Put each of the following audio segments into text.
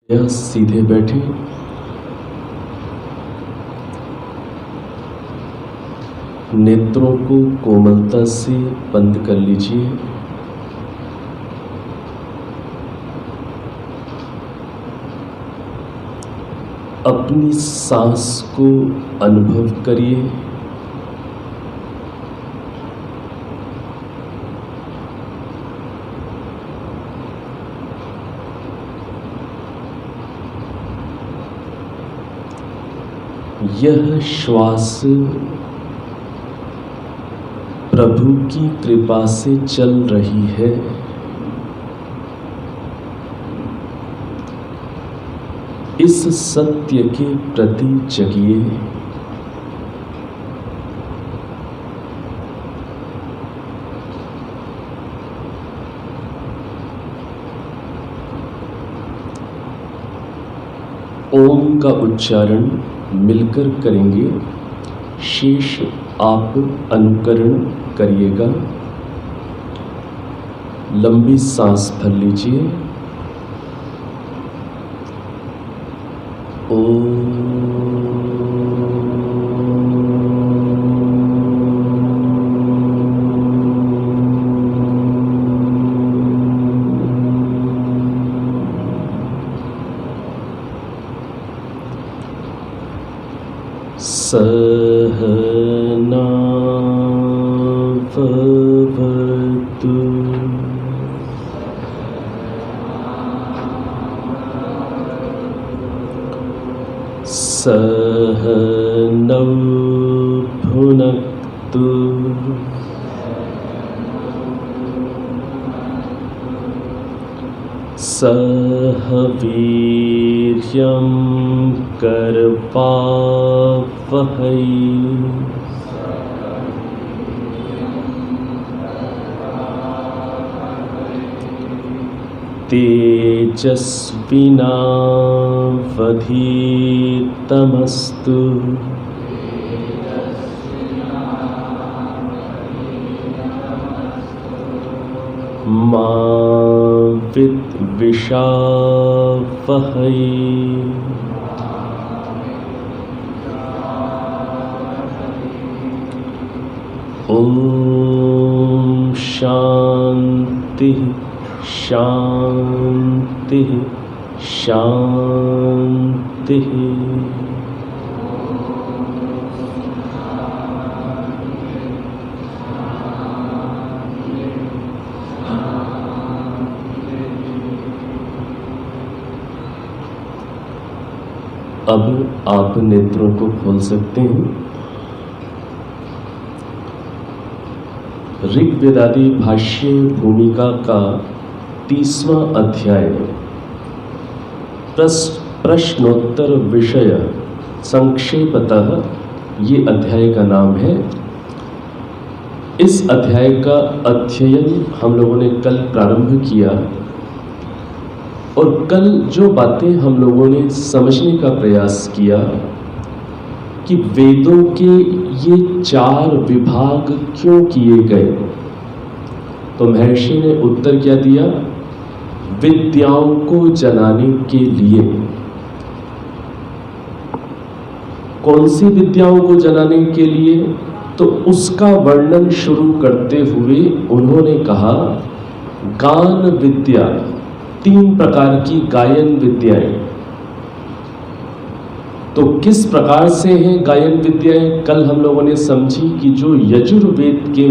या सीधे बैठे, नेत्रों को कोमलता से बंद कर लीजिए। अपनी सांस को अनुभव करिए। यह श्वास प्रभु की कृपा से चल रही है। इस सत्य के प्रति जगिए। ओम का उच्चारण मिलकर करेंगे, शेष आप अनुकरण करिएगा। लंबी सांस भर लीजिए। सहना भवतु। सहनौ भुनक्तु। सह वीर्यं करवावहै। तेजस्विनावधीतमस्तु। मा विद्विषावहै। ओम शांति शांति शांति। अब आप नेत्रों को खोल सकते हैं। ऋग्वेदादि भाष्य भूमिका का 30वां अध्याय प्रश्नोत्तर विषय संक्षेपतः ये अध्याय का नाम है। इस अध्याय का अध्ययन हम लोगों ने कल प्रारंभ किया और कल जो बातें हम लोगों ने समझने का प्रयास किया कि वेदों के ये 4 विभाग क्यों किए गए, तो महर्षि ने उत्तर क्या दिया? विद्याओं को जनाने के लिए। कौन सी विद्याओं को जनाने के लिए? तो उसका वर्णन शुरू करते हुए उन्होंने कहा गान विद्या, 3 प्रकार की गायन विद्याएं। तो किस प्रकार से हैं गायन विद्याएं? कल हम लोगों ने समझी कि जो यजुर्वेद के,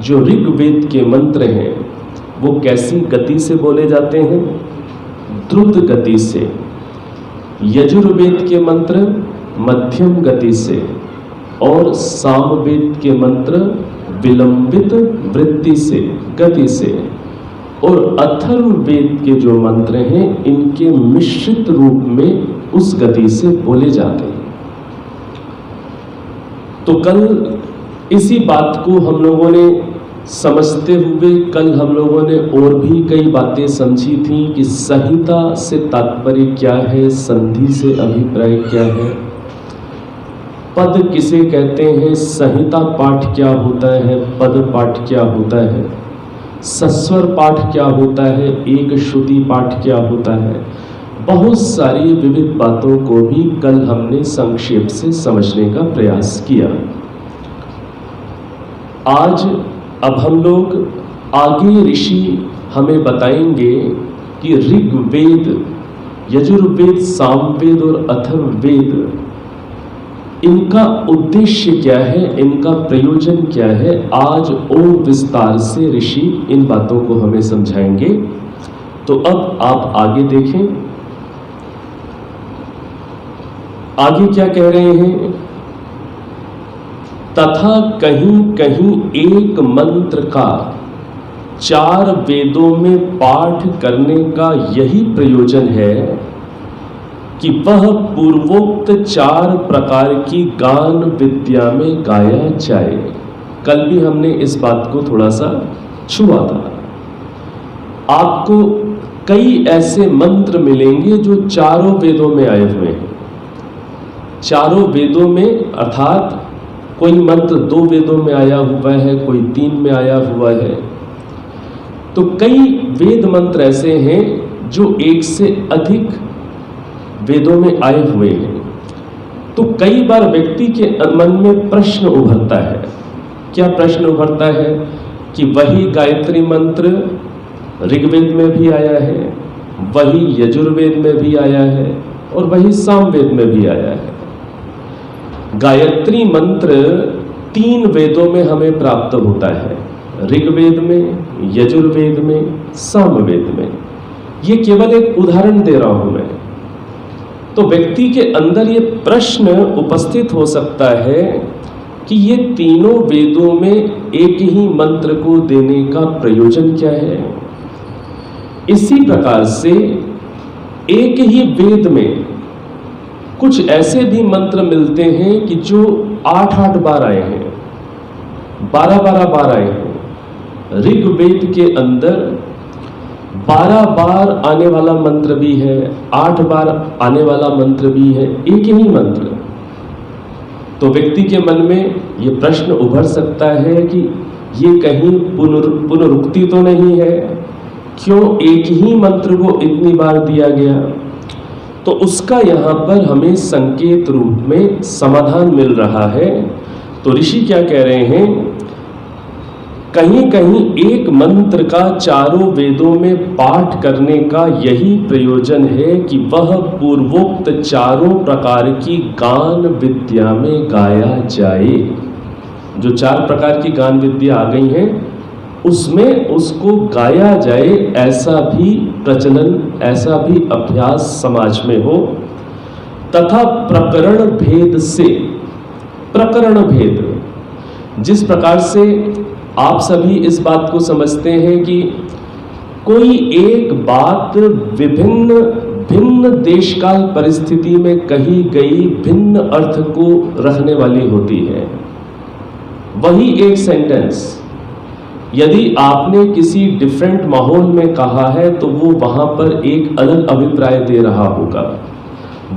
जो ऋग्वेद के मंत्र हैं वो कैसी गति से बोले जाते हैं? द्रुत गति से। यजुर्वेद के मंत्र मध्यम गति से और सामवेद के मंत्र विलंबित वृत्ति से, गति से, और अथर्ववेद के जो मंत्र हैं इनके मिश्रित रूप में उस गति से बोले जाते हैं। तो कल इसी बात को हम लोगों ने समझते हुए कल हम लोगों ने और भी कई बातें समझी थी कि संहिता से तात्पर्य क्या है, संधि से अभिप्राय क्या है, पद किसे कहते हैं, संहिता पाठ क्या होता है, पद पाठ क्या होता है, सस्वर पाठ क्या होता है, एक श्रुति पाठ क्या होता है। बहुत सारी विविध बातों को भी कल हमने संक्षेप से समझने का प्रयास किया। आज अब हम लोग आगे ऋषि हमें बताएंगे कि ऋग्वेद, यजुर्वेद, सामवेद और अथर्ववेद, इनका उद्देश्य क्या है, इनका प्रयोजन क्या है। आज और विस्तार से ऋषि इन बातों को हमें समझाएंगे। तो अब आप आगे देखें, आगे क्या कह रहे हैं। तथा कहीं कहीं एक मंत्र का 4 वेदों में पाठ करने का यही प्रयोजन है कि वह पूर्वोक्त 4 प्रकार की गान विद्या में गाया जाए। कल भी हमने इस बात को थोड़ा सा छुआ था। आपको कई ऐसे मंत्र मिलेंगे जो चारों वेदों में आए हुए हैं। चारों वेदों में अर्थात कोई मंत्र 2 वेदों में आया हुआ है, कोई 3 में आया हुआ है। तो कई वेद मंत्र ऐसे हैं जो 1 से अधिक वेदों में आए हुए हैं। तो कई बार व्यक्ति के मन में प्रश्न उभरता है। क्या प्रश्न उभरता है कि वही गायत्री मंत्र ऋग्वेद में भी आया है, वही यजुर्वेद में भी आया है और वही सामवेद में भी आया है। गायत्री मंत्र 3 वेदों में हमें प्राप्त होता है, ऋग्वेद में, यजुर्वेद में, सामवेद में। ये केवल एक उदाहरण दे रहा हूं मैं। तो व्यक्ति के अंदर ये प्रश्न उपस्थित हो सकता है कि ये तीनों वेदों में एक ही मंत्र को देने का प्रयोजन क्या है। इसी प्रकार से एक ही वेद में कुछ ऐसे भी मंत्र मिलते हैं कि जो 8-8 बार आए हैं, 12-12 बार आए हैं। ऋग्वेद के अंदर 12 बार आने वाला मंत्र भी है, 8 बार आने वाला मंत्र भी है, एक ही मंत्र। तो व्यक्ति के मन में ये प्रश्न उभर सकता है कि ये कहीं पुनरुक्ति तो नहीं है, क्यों एक ही मंत्र को इतनी बार दिया गया। तो उसका यहाँ पर हमें संकेत रूप में समाधान मिल रहा है। तो ऋषि क्या कह रहे हैं, कहीं कहीं एक मंत्र का चारों वेदों में पाठ करने का यही प्रयोजन है कि वह पूर्वोक्त चारों प्रकार की गान विद्या में गाया जाए। जो 4 प्रकार की गान विद्या आ गई हैं उसमें उसको गाया जाए, ऐसा भी प्रचलन, ऐसा भी अभ्यास समाज में हो। तथा प्रकरण भेद से, प्रकरण भेद, जिस प्रकार से आप सभी इस बात को समझते हैं कि कोई एक बात भिन्न देशकाल परिस्थिति में कही गई भिन्न अर्थ को रखने वाली होती है। वही एक सेंटेंस यदि आपने किसी डिफरेंट माहौल में कहा है तो वो वहां पर एक अलग अभिप्राय दे रहा होगा।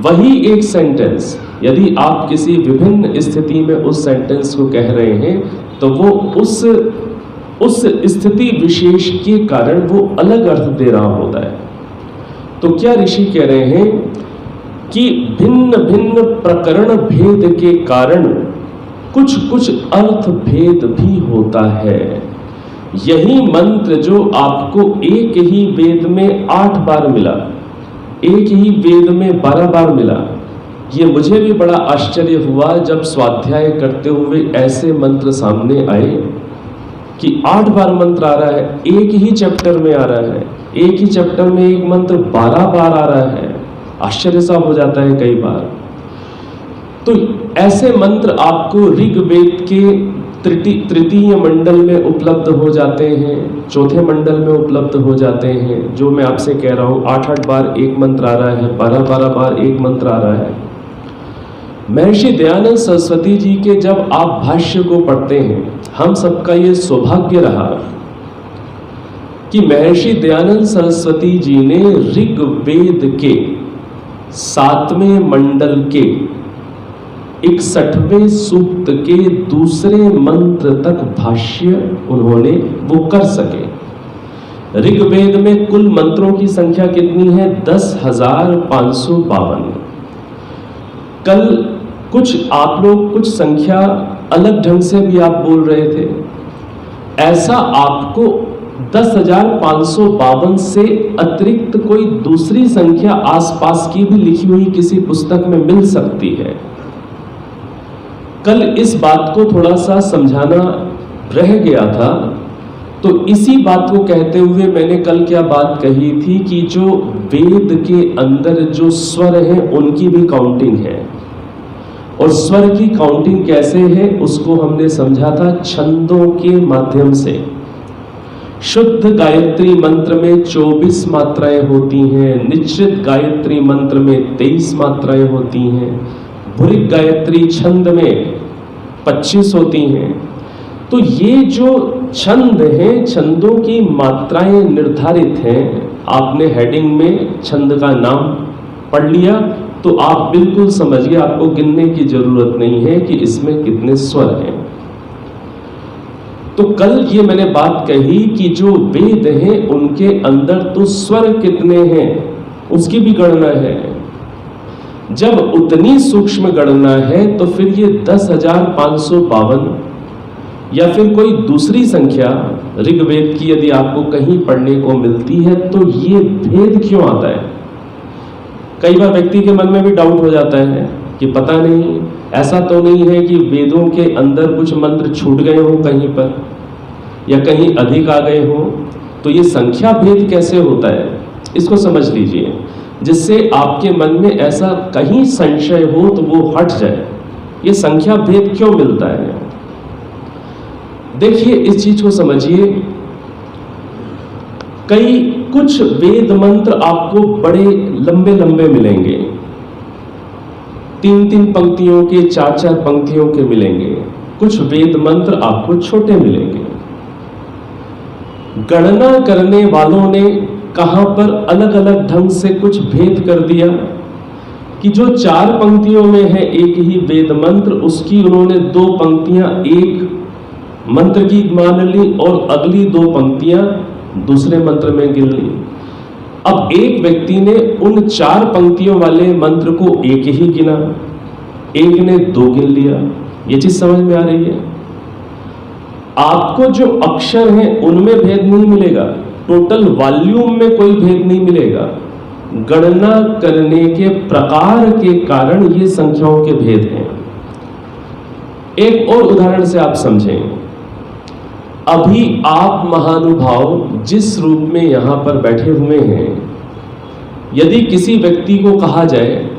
वही एक सेंटेंस यदि आप किसी विभिन्न स्थिति में उस सेंटेंस को कह रहे हैं तो वो उस स्थिति विशेष के कारण वो अलग अर्थ दे रहा होता है। तो क्या ऋषि कह रहे हैं कि भिन्न भिन्न प्रकरण भेद के कारण कुछ कुछ अर्थ भेद भी होता है। यही मंत्र जो आपको एक ही वेद में 8 बार मिला, एक ही वेद में 12 बार मिला, ये मुझे भी बड़ा आश्चर्य हुआ जब स्वाध्याय करते हुए ऐसे मंत्र सामने आए कि 8 बार मंत्र आ रहा है, एक ही चैप्टर में आ रहा है, एक ही चैप्टर में एक मंत्र 12 बार आ रहा है। आश्चर्य सा हो जाता है कई बार। तो ऐसे मंत्र आपको ऋग्वेद के तृतीय मंडल में उपलब्ध हो जाते हैं, चौथे मंडल में उपलब्ध हो जाते हैं। जो मैं आपसे कह रहा हूँ 8-8 बार एक मंत्र आ रहा है, 12-12 बार एक मंत्र आ रहा है। महर्षि दयानंद सरस्वती जी के जब आप भाष्य को पढ़ते हैं, हम सबका ये सौभाग्य रहा कि महर्षि दयानंद सरस्वती जी ने ऋग्वेद के 7वें मंडल के 61वें सूक्त के दूसरे मंत्र तक भाष्य उन्होंने वो कर सके। ऋग्वेद में कुल मंत्रों की संख्या कितनी है? 10,552। कल कुछ आप लोग कुछ संख्या अलग ढंग से भी आप बोल रहे थे। ऐसा आपको 10,552 से अतिरिक्त कोई दूसरी संख्या आसपास की भी लिखी हुई किसी पुस्तक में मिल सकती है। कल इस बात को थोड़ा सा समझाना रह गया था, तो इसी बात को कहते हुए मैंने कल क्या बात कही थी कि जो वेद के अंदर जो स्वर हैं उनकी भी काउंटिंग है, और स्वर की काउंटिंग कैसे है उसको हमने समझा था छंदों के माध्यम से। शुद्ध गायत्री मंत्र में 24 मात्राएं होती हैं, निश्चित गायत्री मंत्र में 23 मात्राएं होती हैं, भुरिक गायत्री छंद में 25 होती हैं। तो ये जो छंद हैं, छंदों की मात्राएं निर्धारित हैं। आपने हेडिंग में छंद का नाम पढ़ लिया तो आप बिल्कुल समझिए, आपको गिनने की जरूरत नहीं है कि इसमें कितने स्वर हैं। तो कल ये मैंने बात कही कि जो वेद हैं उनके अंदर तो स्वर कितने हैं उसकी भी गणना है। जब उतनी सूक्ष्म गणना है तो फिर ये 10,552 या फिर कोई दूसरी संख्या ऋग्वेद की यदि आपको कहीं पढ़ने को मिलती है तो ये भेद क्यों आता है? कई बार व्यक्ति के मन में भी डाउट हो जाता है कि पता नहीं, ऐसा तो नहीं है कि वेदों के अंदर कुछ मंत्र छूट गए हो कहीं पर या कहीं अधिक आ गए हो, तो ये संख्या भेद कैसे होता है इसको समझ लीजिए, जिससे आपके मन में ऐसा कहीं संशय हो तो वो हट जाए। ये संख्या भेद क्यों मिलता है? देखिए इस चीज को समझिए। कुछ वेद मंत्र आपको बड़े लंबे लंबे मिलेंगे, 3-3 पंक्तियों के, 4-4 पंक्तियों के मिलेंगे। कुछ वेद मंत्र आपको छोटे मिलेंगे। गणना करने वालों ने कहां पर अलग अलग ढंग से कुछ भेद कर दिया कि जो 4 पंक्तियों में है एक ही वेद मंत्र, उसकी उन्होंने 2 पंक्तियां एक मंत्र की मान ली और अगली 2 पंक्तियां दूसरे मंत्र में गिन ली। अब एक व्यक्ति ने उन 4 पंक्तियों वाले मंत्र को एक ही गिना, एक ने 2 गिन लिया। ये चीज समझ में आ रही है? आपको जो अक्षर हैं उनमें भेद नहीं मिलेगा, टोटल वॉल्यूम में कोई भेद नहीं मिलेगा। गणना करने के प्रकार के कारण ये संख्याओं के भेद हैं। एक और उदाहरण से आप समझें। अभी आप महानुभाव जिस रूप में यहां पर बैठे हुए हैं, यदि किसी व्यक्ति को कहा जाए,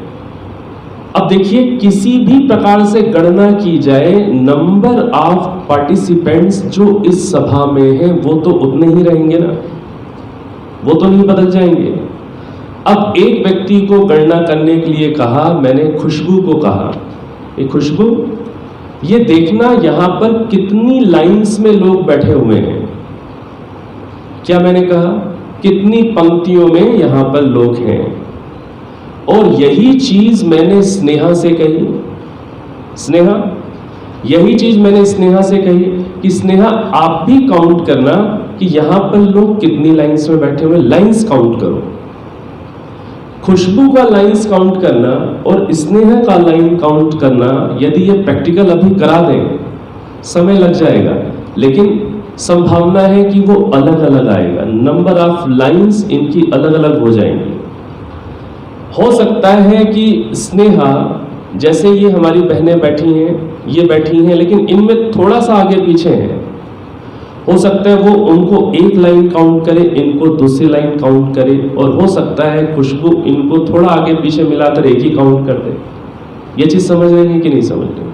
अब देखिए किसी भी प्रकार से गणना की जाए, नंबर ऑफ पार्टिसिपेंट्स जो इस सभा में हैं वो तो उतने ही रहेंगे ना, वो तो नहीं बदल जाएंगे। अब एक व्यक्ति को गणना करने के लिए कहा, मैंने खुशबू को कहा, ये खुशबू ये देखना यहां पर कितनी लाइंस में लोग बैठे हुए हैं। क्या मैंने कहा? कितनी पंक्तियों में यहां पर लोग हैं। और यही चीज मैंने स्नेहा से कही। स्नेहा, यही चीज मैंने स्नेहा से कही कि स्नेहा आप भी काउंट करना कि यहां पर लोग कितनी लाइंस में बैठे हुए, लाइंस काउंट करो। खुशबू का लाइंस काउंट करना और स्नेहा का लाइन काउंट करना, यदि ये प्रैक्टिकल अभी करा दें, समय लग जाएगा, लेकिन संभावना है कि वो अलग अलग आएगा। नंबर ऑफ लाइंस इनकी अलग अलग हो जाएंगी। हो सकता है कि स्नेहा, जैसे ये हमारी बहनें बैठी हैं, ये बैठी हैं, लेकिन इनमें थोड़ा सा आगे पीछे है। हो सकता है वो उनको एक लाइन काउंट करे, इनको दूसरी लाइन काउंट करे, और हो सकता है खुशबू इनको थोड़ा आगे पीछे मिलाकर एक ही काउंट कर दे। ये चीज समझ रहे हैं कि नहीं समझ रहे?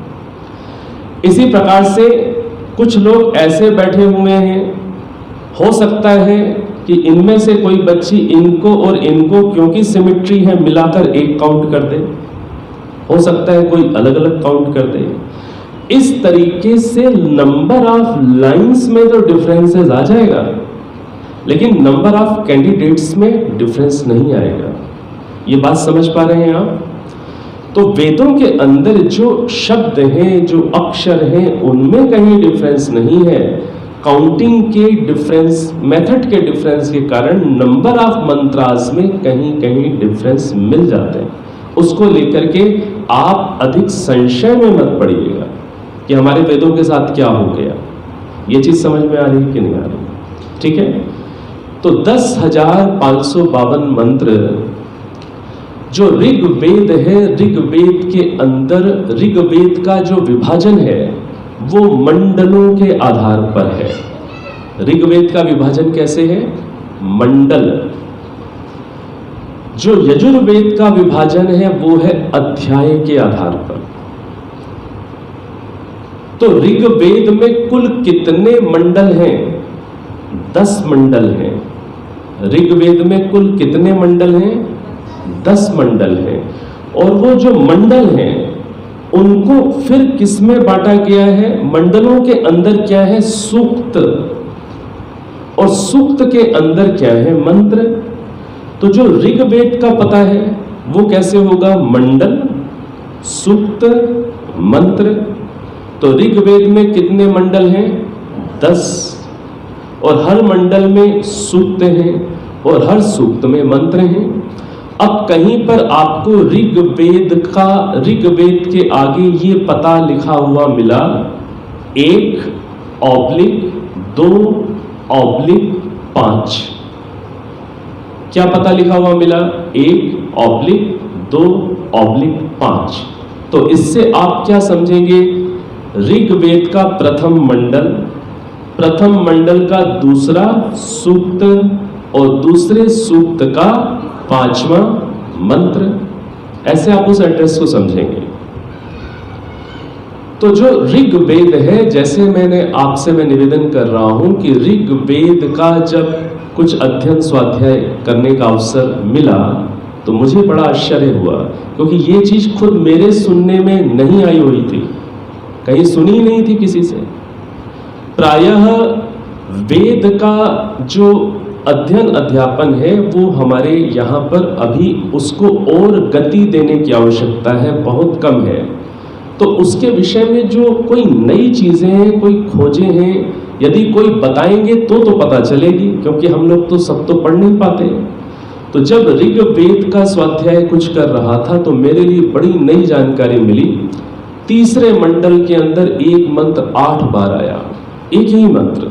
इसी प्रकार से कुछ लोग ऐसे बैठे हुए हैं, हो सकता है कि इनमें से कोई बच्ची इनको और इनको, क्योंकि सिमेट्री है, मिलाकर एक काउंट कर दे। हो सकता है कोई अलग अलग काउंट कर दे। इस तरीके से नंबर ऑफ लाइंस में तो डिफरेंसेस आ जाएगा, लेकिन नंबर ऑफ कैंडिडेट्स में डिफरेंस नहीं आएगा। ये बात समझ पा रहे हैं आप? तो वेदों के अंदर जो शब्द हैं, जो अक्षर हैं, उनमें कहीं डिफरेंस नहीं है, काउंटिंग के डिफरेंस, मेथड के डिफरेंस के कारण नंबर ऑफ मंत्रास में कहीं कहीं डिफरेंस मिल जाते हैं। उसको लेकर के आप अधिक संशय में मत पड़िएगा कि हमारे वेदों के साथ क्या हो गया। ये चीज समझ में आ रही है कि नहीं आ रही? ठीक है, तो 10,552 मंत्र जो ऋग्वेद है, ऋग्वेद के अंदर ऋग्वेद का जो विभाजन है वो मंडलों के आधार पर है। ऋग्वेद का विभाजन कैसे है? मंडल। जो यजुर्वेद का विभाजन है वो है अध्याय के आधार पर। तो ऋग्वेद में कुल कितने मंडल हैं? 10 मंडल हैं। ऋग्वेद में कुल कितने मंडल हैं? 10 मंडल हैं। और वो जो मंडल हैं उनको फिर किसमें बांटा गया है? मंडलों के अंदर क्या है? सूक्त, और सूक्त के अंदर क्या है? मंत्र। तो जो ऋग्वेद का पता है वो कैसे होगा? मंडल, सूक्त, मंत्र। तो ऋग्वेद में कितने मंडल हैं? 10, और हर मंडल में सूक्त हैं और हर सूक्त में मंत्र हैं। अब कहीं पर आपको ऋग्वेद के आगे ये पता लिखा हुआ मिला 1/2/5। क्या पता लिखा हुआ मिला? 1/2/5। तो इससे आप क्या समझेंगे? ऋग्वेद का प्रथम मंडल का दूसरा सूक्त और दूसरे सूक्त का 5वां मंत्र। ऐसे आप उस एड्रेस को समझेंगे। तो जो ऋग्वेद है, जैसे मैं निवेदन कर रहा हूं कि ऋग्वेद का जब कुछ अध्ययन स्वाध्याय करने का अवसर मिला तो मुझे बड़ा आश्चर्य हुआ, क्योंकि ये चीज खुद मेरे सुनने में नहीं आई हुई थी, कहीं सुनी ही नहीं थी किसी से। प्रायः वेद का जो अध्ययन अध्यापन है वो हमारे यहाँ पर अभी उसको और गति देने की आवश्यकता है, बहुत कम है। तो उसके विषय में जो कोई नई चीजें हैं, कोई खोजें हैं, यदि कोई बताएंगे तो पता चलेगी, क्योंकि हम लोग तो सब तो पढ़ नहीं पाते। तो जब ऋग्वेद का स्वाध्याय कुछ कर रहा था तो मेरे लिए बड़ी नई जानकारी मिली। तीसरे मंडल के अंदर एक मंत्र 8 बार आया, एक ही मंत्र।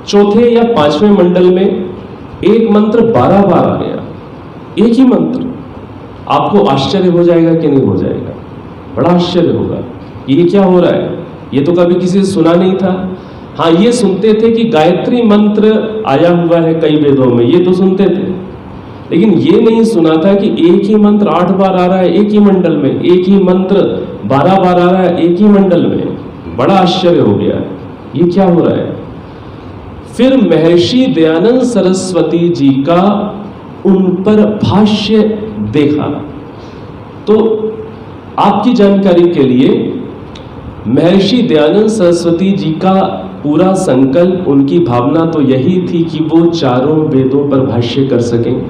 चौथे या 5वें मंडल में एक मंत्र 12 बार आ गया, एक ही मंत्र। आपको आश्चर्य हो जाएगा कि नहीं हो जाएगा? बड़ा आश्चर्य होगा, ये क्या हो रहा है? ये तो कभी किसी से सुना नहीं था। हाँ, ये सुनते थे कि गायत्री मंत्र आया हुआ है कई वेदों में, ये तो सुनते थे, लेकिन ये नहीं सुना था कि एक ही मंत्र 8 बार आ रहा है एक ही मंडल में, एक ही मंत्र 12 बार आ रहा है एक ही मंडल में। बड़ा आश्चर्य हो गया, ये क्या हो रहा है? फिर महर्षि दयानंद सरस्वती जी का उन पर भाष्य देखा। तो आपकी जानकारी के लिए, महर्षि दयानंद सरस्वती जी का पूरा संकल्प, उनकी भावना तो यही थी कि वो चारों वेदों पर भाष्य कर सकें,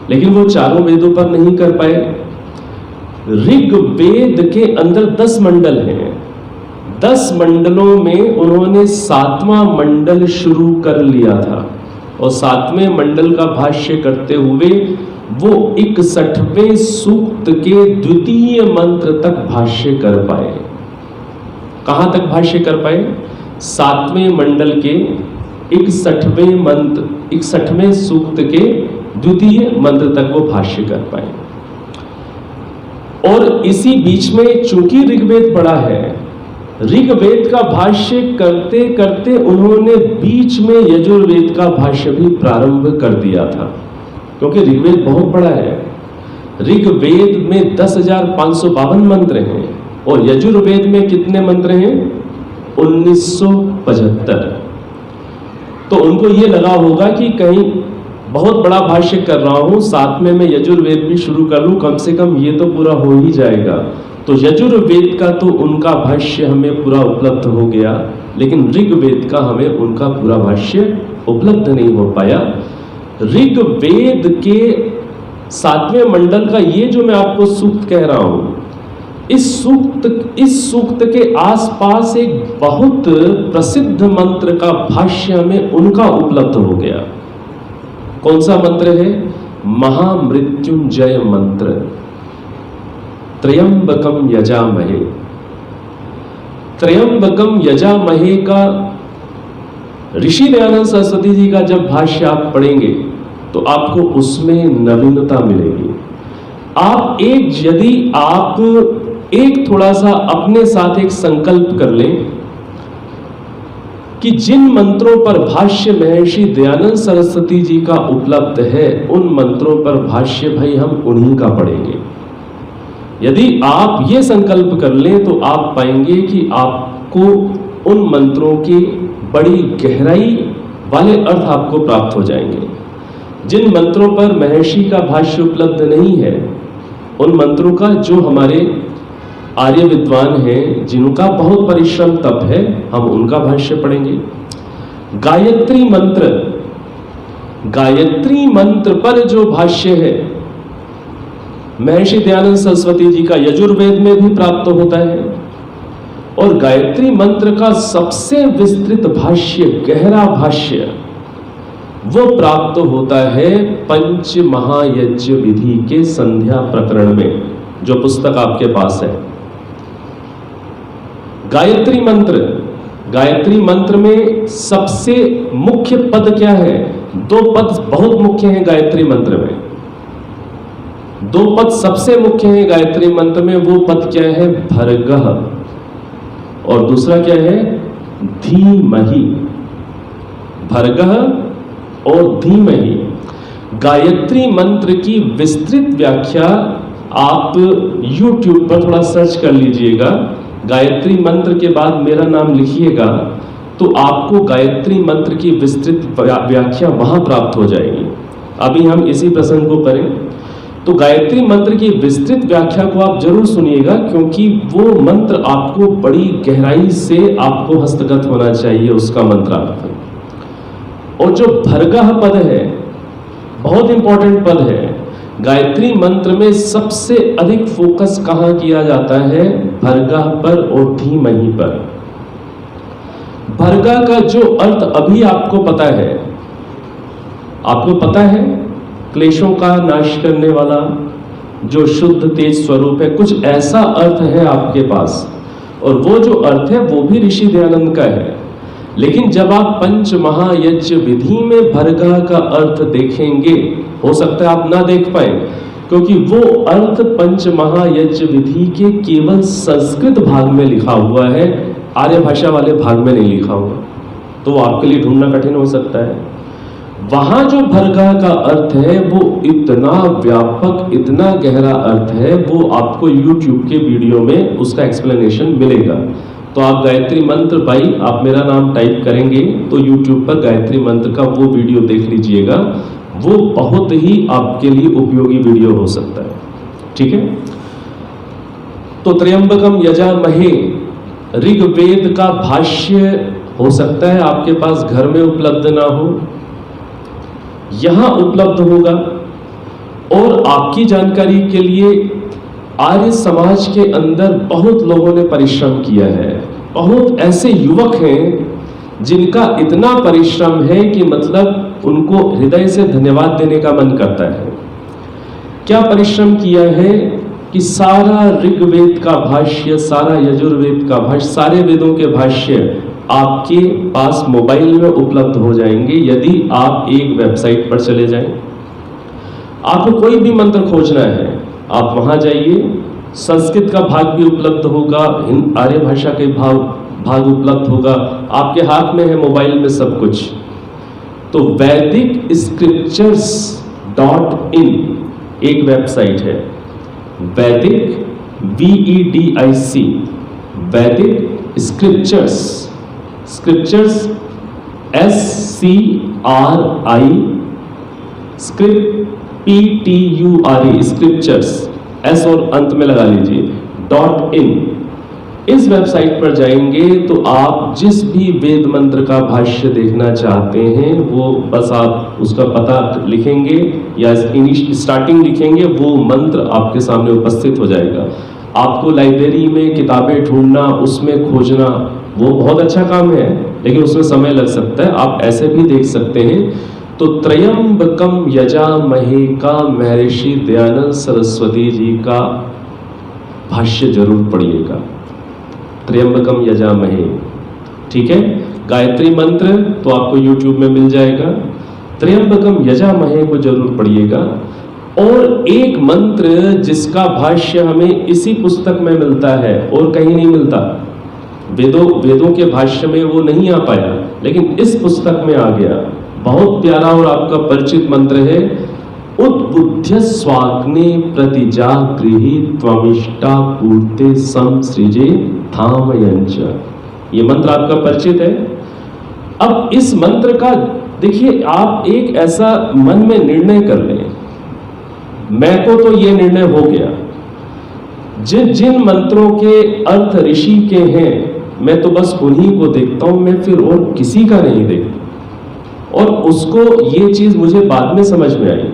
लेकिन वो चारों वेदों पर नहीं कर पाए। ऋग्वेद के अंदर 10 मंडल हैं। 10 मंडलों में उन्होंने 7वां मंडल शुरू कर लिया था, और 7वें मंडल का भाष्य करते हुए वो 61वें सूक्त के द्वितीय मंत्र तक भाष्य कर पाए। कहां तक भाष्य कर पाए? 7वें मंडल के 61वें सूक्त के द्वितीय मंत्र तक वो भाष्य कर पाए। और इसी बीच में चूंकि ऋग्वेद बड़ा है, ऋग्वेद का भाष्य करते करते उन्होंने बीच में यजुर्वेद का भाष्य भी प्रारंभ कर दिया था, क्योंकि ऋग्वेद बहुत बड़ा है। ऋग्वेद में 10,552 मंत्र हैं और यजुर्वेद में कितने मंत्र हैं? 1975। तो उनको ये लगा होगा कि कहीं बहुत बड़ा भाष्य कर रहा हूं, साथ में मैं यजुर्वेद भी शुरू कर लूं, कम से कम ये तो पूरा हो ही जाएगा। तो यजुर्वेद का तो उनका भाष्य हमें पूरा उपलब्ध हो गया, लेकिन ऋग्वेद का हमें उनका पूरा भाष्य उपलब्ध नहीं हो पाया। ऋग्वेद के 7वें मंडल का ये जो मैं आपको सूक्त कह रहा हूं, इस सूक्त के आसपास एक बहुत प्रसिद्ध मंत्र का भाष्य में उनका उपलब्ध हो गया। कौन सा मंत्र है? महामृत्युंजय मंत्र, त्र्यंबकम यजामहे। त्र्यंबकम यजामहे का ऋषि दयानंद सरस्वती जी का जब भाष्य आप पढ़ेंगे तो आपको उसमें नवीनता मिलेगी। यदि आप एक थोड़ा सा अपने साथ एक संकल्प कर लें कि जिन मंत्रों पर भाष्य महर्षि दयानंद सरस्वती जी का उपलब्ध है, उन मंत्रों पर भाष्य भाई हम उन्हीं का पढ़ेंगे। यदि आप ये संकल्प कर लें तो आप पाएंगे कि आपको उन मंत्रों की बड़ी गहराई वाले अर्थ आपको प्राप्त हो जाएंगे। जिन मंत्रों पर महर्षि का भाष्य उपलब्ध नहीं है, उन मंत्रों का जो हमारे आर्य विद्वान हैं, जिनका बहुत परिश्रम तप है, हम उनका भाष्य पढ़ेंगे। गायत्री मंत्र पर जो भाष्य है महर्षि दयानंद सरस्वती जी का यजुर्वेद में भी प्राप्त होता है, और गायत्री मंत्र का सबसे विस्तृत भाष्य, गहरा भाष्य, वो प्राप्त होता है पंच महायज्ञ विधि के संध्या प्रकरण में, जो पुस्तक आपके पास है। गायत्री मंत्र में सबसे मुख्य पद क्या है? दो पद बहुत मुख्य हैं गायत्री मंत्र में। दो पद सबसे मुख्य हैं गायत्री मंत्र में। वो पद क्या है? भर्गः, और दूसरा क्या है? धीमहि। भर्गः और धीमहि। गायत्री मंत्र की विस्तृत व्याख्या आप YouTube पर थोड़ा सर्च कर लीजिएगा। गायत्री मंत्र के बाद मेरा नाम लिखिएगा तो आपको गायत्री मंत्र की विस्तृत व्याख्या वहां प्राप्त हो जाएगी। अभी हम इसी प्रसंग को करें तो गायत्री मंत्र की विस्तृत व्याख्या को आप जरूर सुनिएगा, क्योंकि वो मंत्र आपको बड़ी गहराई से आपको हस्तगत होना चाहिए, उसका मंत्रार्थ। और जो भर्गः पद है, बहुत इंपॉर्टेंट पद है। गायत्री मंत्र में सबसे अधिक फोकस कहां किया जाता है? भर्गः पर और धीमहि पर। भर्गः का जो अर्थ अभी आपको पता है, क्लेशों का नाश करने वाला, जो शुद्ध तेज स्वरूप है, कुछ ऐसा अर्थ है आपके पास, और वो जो अर्थ है वो भी ऋषि दयानंद का है। लेकिन जब आप पंच महायज्ञ विधि में भर्गः का अर्थ देखेंगे, हो सकता है आप ना देख पाए, क्योंकि वो अर्थ पंच महायज्ञ विधि के केवल संस्कृत भाग में लिखा हुआ है, आर्य भाषा वाले भाग में नहीं लिखा हुआ, तो वो आपके लिए ढूंढना कठिन हो सकता है। वहां जो भर्गः का अर्थ है वो इतना व्यापक, इतना गहरा अर्थ है, वो आपको YouTube के वीडियो में उसका एक्सप्लेनेशन मिलेगा। तो आप गायत्री मंत्र भाई, आप मेरा नाम टाइप करेंगे तो YouTube पर गायत्री मंत्र का वो वीडियो देख लीजिएगा, वो बहुत ही आपके लिए उपयोगी वीडियो हो सकता है। ठीक है, तो त्र्यंबकम यजामहे ऋग्वेद का भाष्य हो सकता है आपके पास घर में उपलब्ध ना हो, यहां उपलब्ध होगा। और आपकी जानकारी के लिए आर्य समाज के अंदर बहुत लोगों ने परिश्रम किया है। बहुत ऐसे युवक हैं जिनका इतना परिश्रम है कि मतलब उनको हृदय से धन्यवाद देने का मन करता है। क्या परिश्रम किया है कि सारा ऋग्वेद का भाष्य, सारा यजुर्वेद का भाष्य, सारे वेदों के भाष्य आपके पास मोबाइल में उपलब्ध हो जाएंगे यदि आप एक वेबसाइट पर चले जाएं। आपको कोई भी मंत्र खोजना है, आप वहां जाइए, संस्कृत का भाग भी उपलब्ध होगा, आर्य भाषा के भाग उपलब्ध होगा, आपके हाथ में है मोबाइल में सब कुछ। तो वैदिक स्क्रिप्चर्स .in एक वेबसाइट है, वैदिक VEDIC, वैदिक scriptures SCRI script PTURE scriptures, S और अंत में लगा लीजिए .in। इस वेबसाइट पर जाएंगे तो आप जिस भी वेद मंत्र का भाष्य देखना चाहते हैं वो बस आप उसका पता लिखेंगे या स्टार्टिंग लिखेंगे, वो मंत्र आपके सामने उपस्थित हो जाएगा। आपको लाइब्रेरी में किताबें ढूंढना, उसमें खोजना, वो बहुत अच्छा काम है, लेकिन उसमें समय लग सकता है। आप ऐसे भी देख सकते हैं। तो त्रयंबकम यजामहे का महर्षि दयानंद सरस्वती जी का भाष्य जरूर पढ़िएगा। त्रयंबकम यजामहे, ठीक है। गायत्री मंत्र तो आपको YouTube में मिल जाएगा। त्रयंबकम यजामहे को जरूर पढ़िएगा। और एक मंत्र जिसका भाष्य हमें इसी पुस्तक में मिलता है और कहीं नहीं मिलता, वेदों के भाष्य में वो नहीं आ पाया, लेकिन इस पुस्तक में आ गया। बहुत प्यारा और आपका परिचित मंत्र है, उद्बुद्ध्य स्वाग्ने प्रतिजागृहि त्वमिष्टा पूर्ते संसृजे धामयंच। ये मंत्र आपका परिचित है। अब इस मंत्र का देखिए, आप एक ऐसा मन में निर्णय कर लें, मैं को तो ये निर्णय हो गया, जिन मंत्रों के अर्थ ऋषि के हैं, मैं तो बस उन्हीं को देखता हूं, मैं फिर और किसी का नहीं देखता। और उसको ये चीज मुझे बाद में समझ में आई।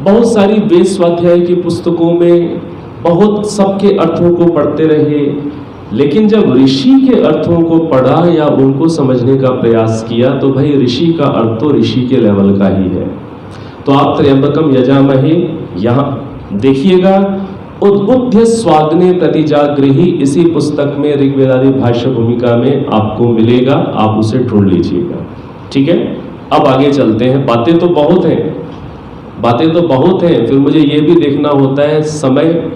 बहुत सारी वेद स्वाध्याय की पुस्तकों में बहुत सबके अर्थों को पढ़ते रहे, लेकिन जब ऋषि के अर्थों को पढ़ा या उनको समझने का प्रयास किया, तो भाई ऋषि का अर्थ तो ऋषि के लेवल का ही है। तो आप त्रयंबकम यजामहे यहाँ देखिएगा, उद्बुद्ध्य स्वाग्ने प्रतिजागृहि इसी पुस्तक में ऋग्वेदादि भाष्य भूमिका में आपको मिलेगा, आप उसे ढूंढ लीजिएगा, ठीक है। अब आगे चलते हैं। बातें तो बहुत हैं, फिर मुझे ये भी देखना होता है समय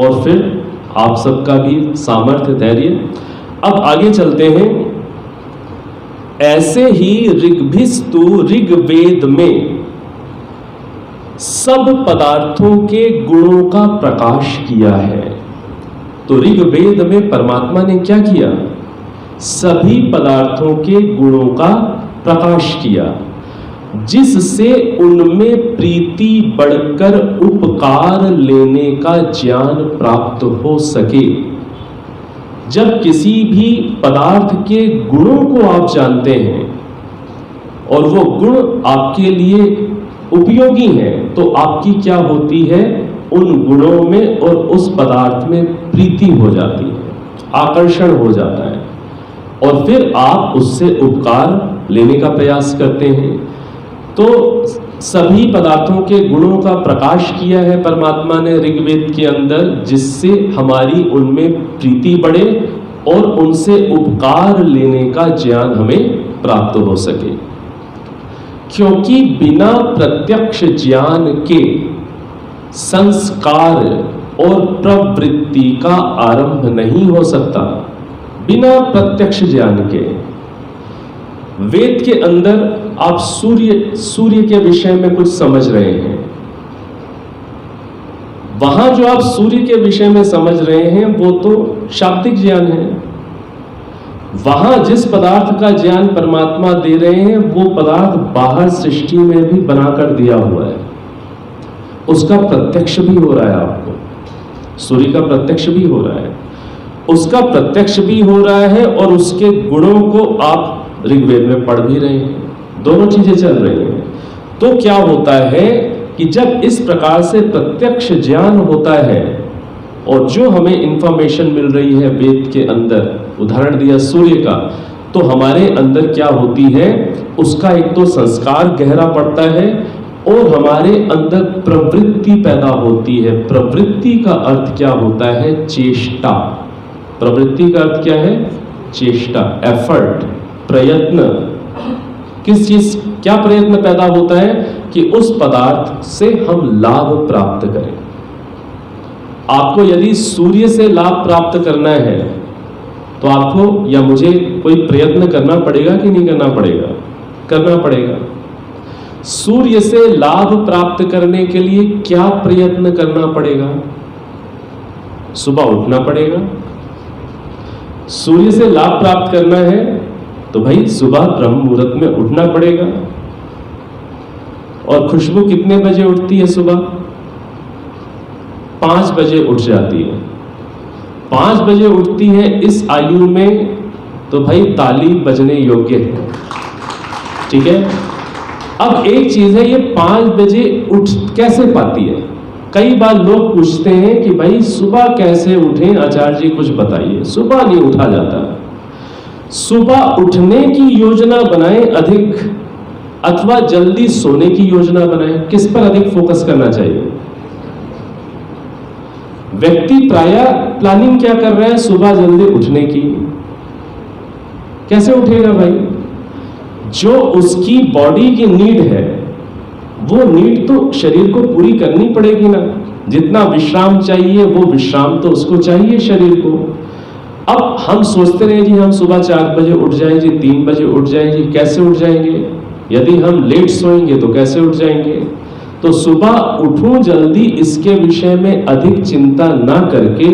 और फिर आप सबका भी सामर्थ्य, धैर्य। अब आगे चलते हैं। ऐसे ही ऋग्भिस्तु ऋग्वेद में सब पदार्थों के गुणों का प्रकाश किया है। तो ऋग्वेद में परमात्मा ने क्या किया? सभी पदार्थों के गुणों का प्रकाश किया, जिससे उनमें प्रीति बढ़कर उपकार लेने का ज्ञान प्राप्त हो सके। जब किसी भी पदार्थ के गुणों को आप जानते हैं और वो गुण आपके लिए उपयोगी है, तो आपकी क्या होती है? उन गुणों में और उस पदार्थ में प्रीति हो जाती है, आकर्षण हो जाता है, और फिर आप उससे उपकार लेने का प्रयास करते हैं। तो सभी पदार्थों के गुणों का प्रकाश किया है परमात्मा ने ऋग्वेद के अंदर, जिससे हमारी उनमें प्रीति बढ़े और उनसे उपकार लेने का ज्ञान हमें प्राप्त हो सके। क्योंकि बिना प्रत्यक्ष ज्ञान के संस्कार और प्रवृत्ति का आरंभ नहीं हो सकता। बिना प्रत्यक्ष ज्ञान के वेद के अंदर आप सूर्य के विषय में कुछ समझ रहे हैं, वहां जो आप सूर्य के विषय में समझ रहे हैं वो तो शाब्दिक ज्ञान है। वहां जिस पदार्थ का ज्ञान परमात्मा दे रहे हैं वो पदार्थ बाहर सृष्टि में भी बनाकर दिया हुआ है, उसका प्रत्यक्ष भी हो रहा है। आपको सूर्य का प्रत्यक्ष भी हो रहा है, उसका प्रत्यक्ष भी हो रहा है, और उसके गुणों को आप ऋग्वेद में पढ़ भी रहे हैं। दोनों चीजें चल रही हैं। तो क्या होता है कि जब इस प्रकार से प्रत्यक्ष ज्ञान होता है और जो हमें इंफॉर्मेशन मिल रही है वेद के अंदर, उदाहरण दिया सूर्य का, तो हमारे अंदर क्या होती है? उसका एक तो संस्कार गहरा पड़ता है और हमारे अंदर प्रवृत्ति पैदा होती है। प्रवृत्ति का अर्थ क्या होता है? चेष्टा। प्रवृत्ति का अर्थ क्या है? चेष्टा, एफर्ट, प्रयत्न। किस चीज, क्या प्रयत्न पैदा होता है? कि उस पदार्थ से हम लाभ प्राप्त करें। आपको यदि सूर्य से लाभ प्राप्त करना है तो आपको या मुझे कोई प्रयत्न करना पड़ेगा कि नहीं करना पड़ेगा? करना पड़ेगा। सूर्य से लाभ प्राप्त करने के लिए क्या प्रयत्न करना पड़ेगा? सुबह उठना पड़ेगा। सूर्य से लाभ प्राप्त करना है तो भाई सुबह ब्रह्म मुहूर्त में उठना पड़ेगा। और खुशबू कितने बजे उठती है? सुबह 5 बजे उठ जाती है। 5 बजे उठती है इस आयु में, तो भाई ताली बजने योग्य है, ठीक है। अब एक चीज है, ये 5 बजे उठ कैसे पाती है? कई बार लोग पूछते हैं कि भाई सुबह कैसे उठें, आचार्य जी कुछ बताइए। सुबह नहीं उठा जाता। सुबह उठने की योजना बनाएं अधिक, अथवा जल्दी सोने की योजना बनाएं। किस पर अधिक फोकस करना चाहिए? व्यक्ति प्रायः प्लानिंग क्या कर रहा है? सुबह जल्दी उठने की। कैसे उठेगा भाई? जो उसकी बॉडी की नीड है, वो नीड तो शरीर को पूरी करनी पड़ेगी ना। जितना विश्राम चाहिए वो विश्राम तो उसको चाहिए शरीर को। अब हम सोचते रहे जी हम सुबह 4 बजे उठ जाएं जी, 3 बजे उठ जाएं जी। कैसे उठ जाएंगे? यदि हम लेट सोएंगे तो कैसे उठ जाएंगे? तो सुबह उठूं जल्दी, इसके विषय में अधिक चिंता ना करके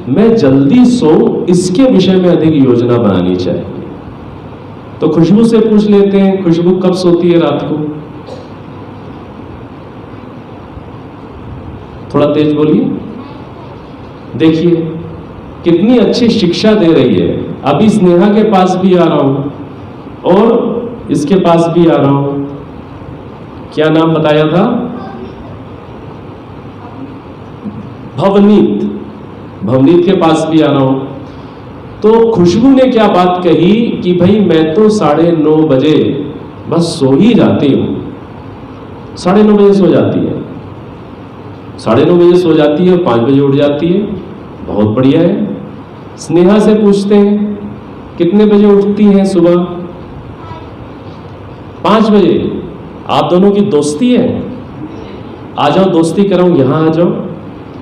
मैं जल्दी सोऊं, इसके विषय में अधिक योजना बनानी चाहिए। तो खुशबू से पूछ लेते हैं, खुशबू कब सोती है रात को? थोड़ा तेज बोलिए। देखिए कितनी अच्छी शिक्षा दे रही है। अभी स्नेहा के पास भी आ रहा हूं और इसके पास भी आ रहा हूं। क्या नाम बताया था? भवनीत। भवनीत के पास भी आ रहा हूं। तो खुशबू ने क्या बात कही कि भाई मैं तो 9:30 बजे बस सो ही जाती हूं। 9:30 बजे सो जाती है, 9:30 बजे सो जाती है और 5 बजे उठ जाती है। बहुत बढ़िया है। स्नेहा से पूछते हैं कितने बजे उठती हैं सुबह? 5 बजे। आप दोनों की दोस्ती है? आ जाओ, दोस्ती कराऊं। यहां आ जाओ,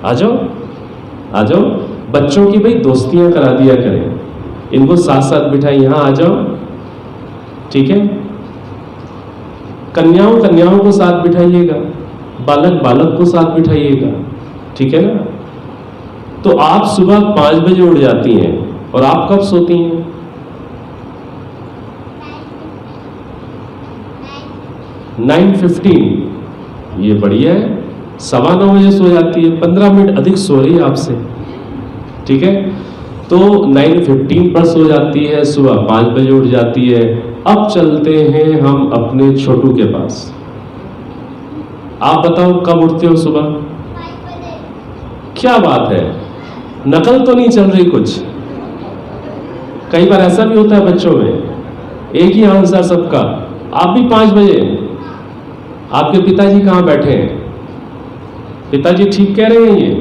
आ जाओ, आ जाओ। बच्चों की भाई दोस्तियां करा दिया करें, इनको साथ साथ बिठाएं। यहां आ जाओ, ठीक है। कन्याओं कन्याओं को साथ बिठाइएगा, बालक बालक को साथ बिठाइएगा, ठीक है ना। तो आप सुबह 5 बजे उठ जाती हैं और आप कब सोती हैं? 9:15। ये बढ़िया है। 9:15 बजे सो जाती है, 15 मिनट अधिक सो रही है आपसे, ठीक है। तो 9:15 पर सो जाती है, सुबह 5 बजे उठ जाती है। अब चलते हैं हम अपने छोटू के पास। आप बताओ कब उठते हो सुबह? क्या बात है, नकल तो नहीं चल रही कुछ? कई बार ऐसा भी होता है बच्चों में, एक ही आंसर सबका। आप भी 5 बजे। आपके पिताजी कहां बैठे हैं? पिताजी ठीक कह रहे हैं ये?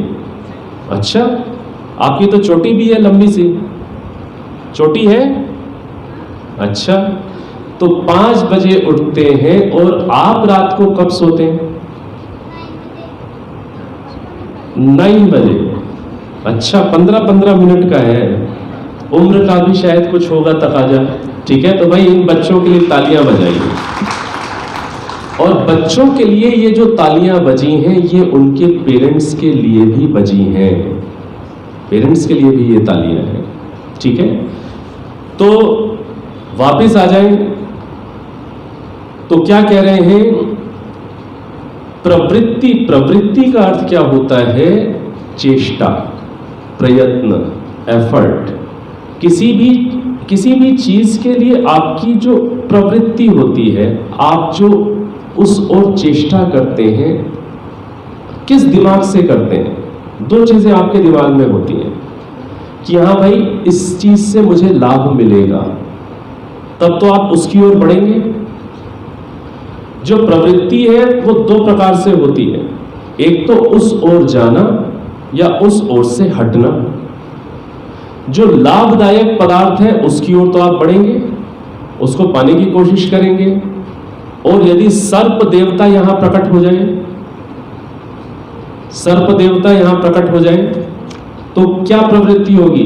अच्छा, आपकी तो चोटी भी है, लंबी सी चोटी है। अच्छा, तो 5 बजे उठते हैं और आप रात को कब सोते हैं? 9 बजे। अच्छा, 15-15 मिनट का है। उम्र का भी शायद कुछ होगा तकाजा, ठीक है। तो भाई इन बच्चों के लिए तालियां बजाइए। और बच्चों के लिए ये जो तालियां बजी हैं, ये उनके पेरेंट्स के लिए भी बजी हैं। पेरेंट्स के लिए भी ये तालियां हैं, ठीक है। तो वापस आ जाएं। तो क्या कह रहे हैं? प्रवृत्ति। प्रवृत्ति का अर्थ क्या होता है? चेष्टा, प्रयत्न, एफर्ट। किसी भी चीज के लिए आपकी जो प्रवृत्ति होती है, आप जो उस ओर चेष्टा करते हैं, किस दिमाग से करते हैं? 2 चीजें आपके दिमाग में होती हैं कि हाँ भाई इस चीज से मुझे लाभ मिलेगा, तब तो आप उसकी ओर बढ़ेंगे। जो प्रवृत्ति है वो 2 प्रकार से होती है। एक तो उस ओर जाना या उस ओर से हटना। जो लाभदायक पदार्थ है उसकी ओर तो आप बढ़ेंगे, उसको पाने की कोशिश करेंगे। और यदि सर्प देवता यहां प्रकट हो जाए, सर्प देवता यहां प्रकट हो जाए, तो क्या प्रवृत्ति होगी?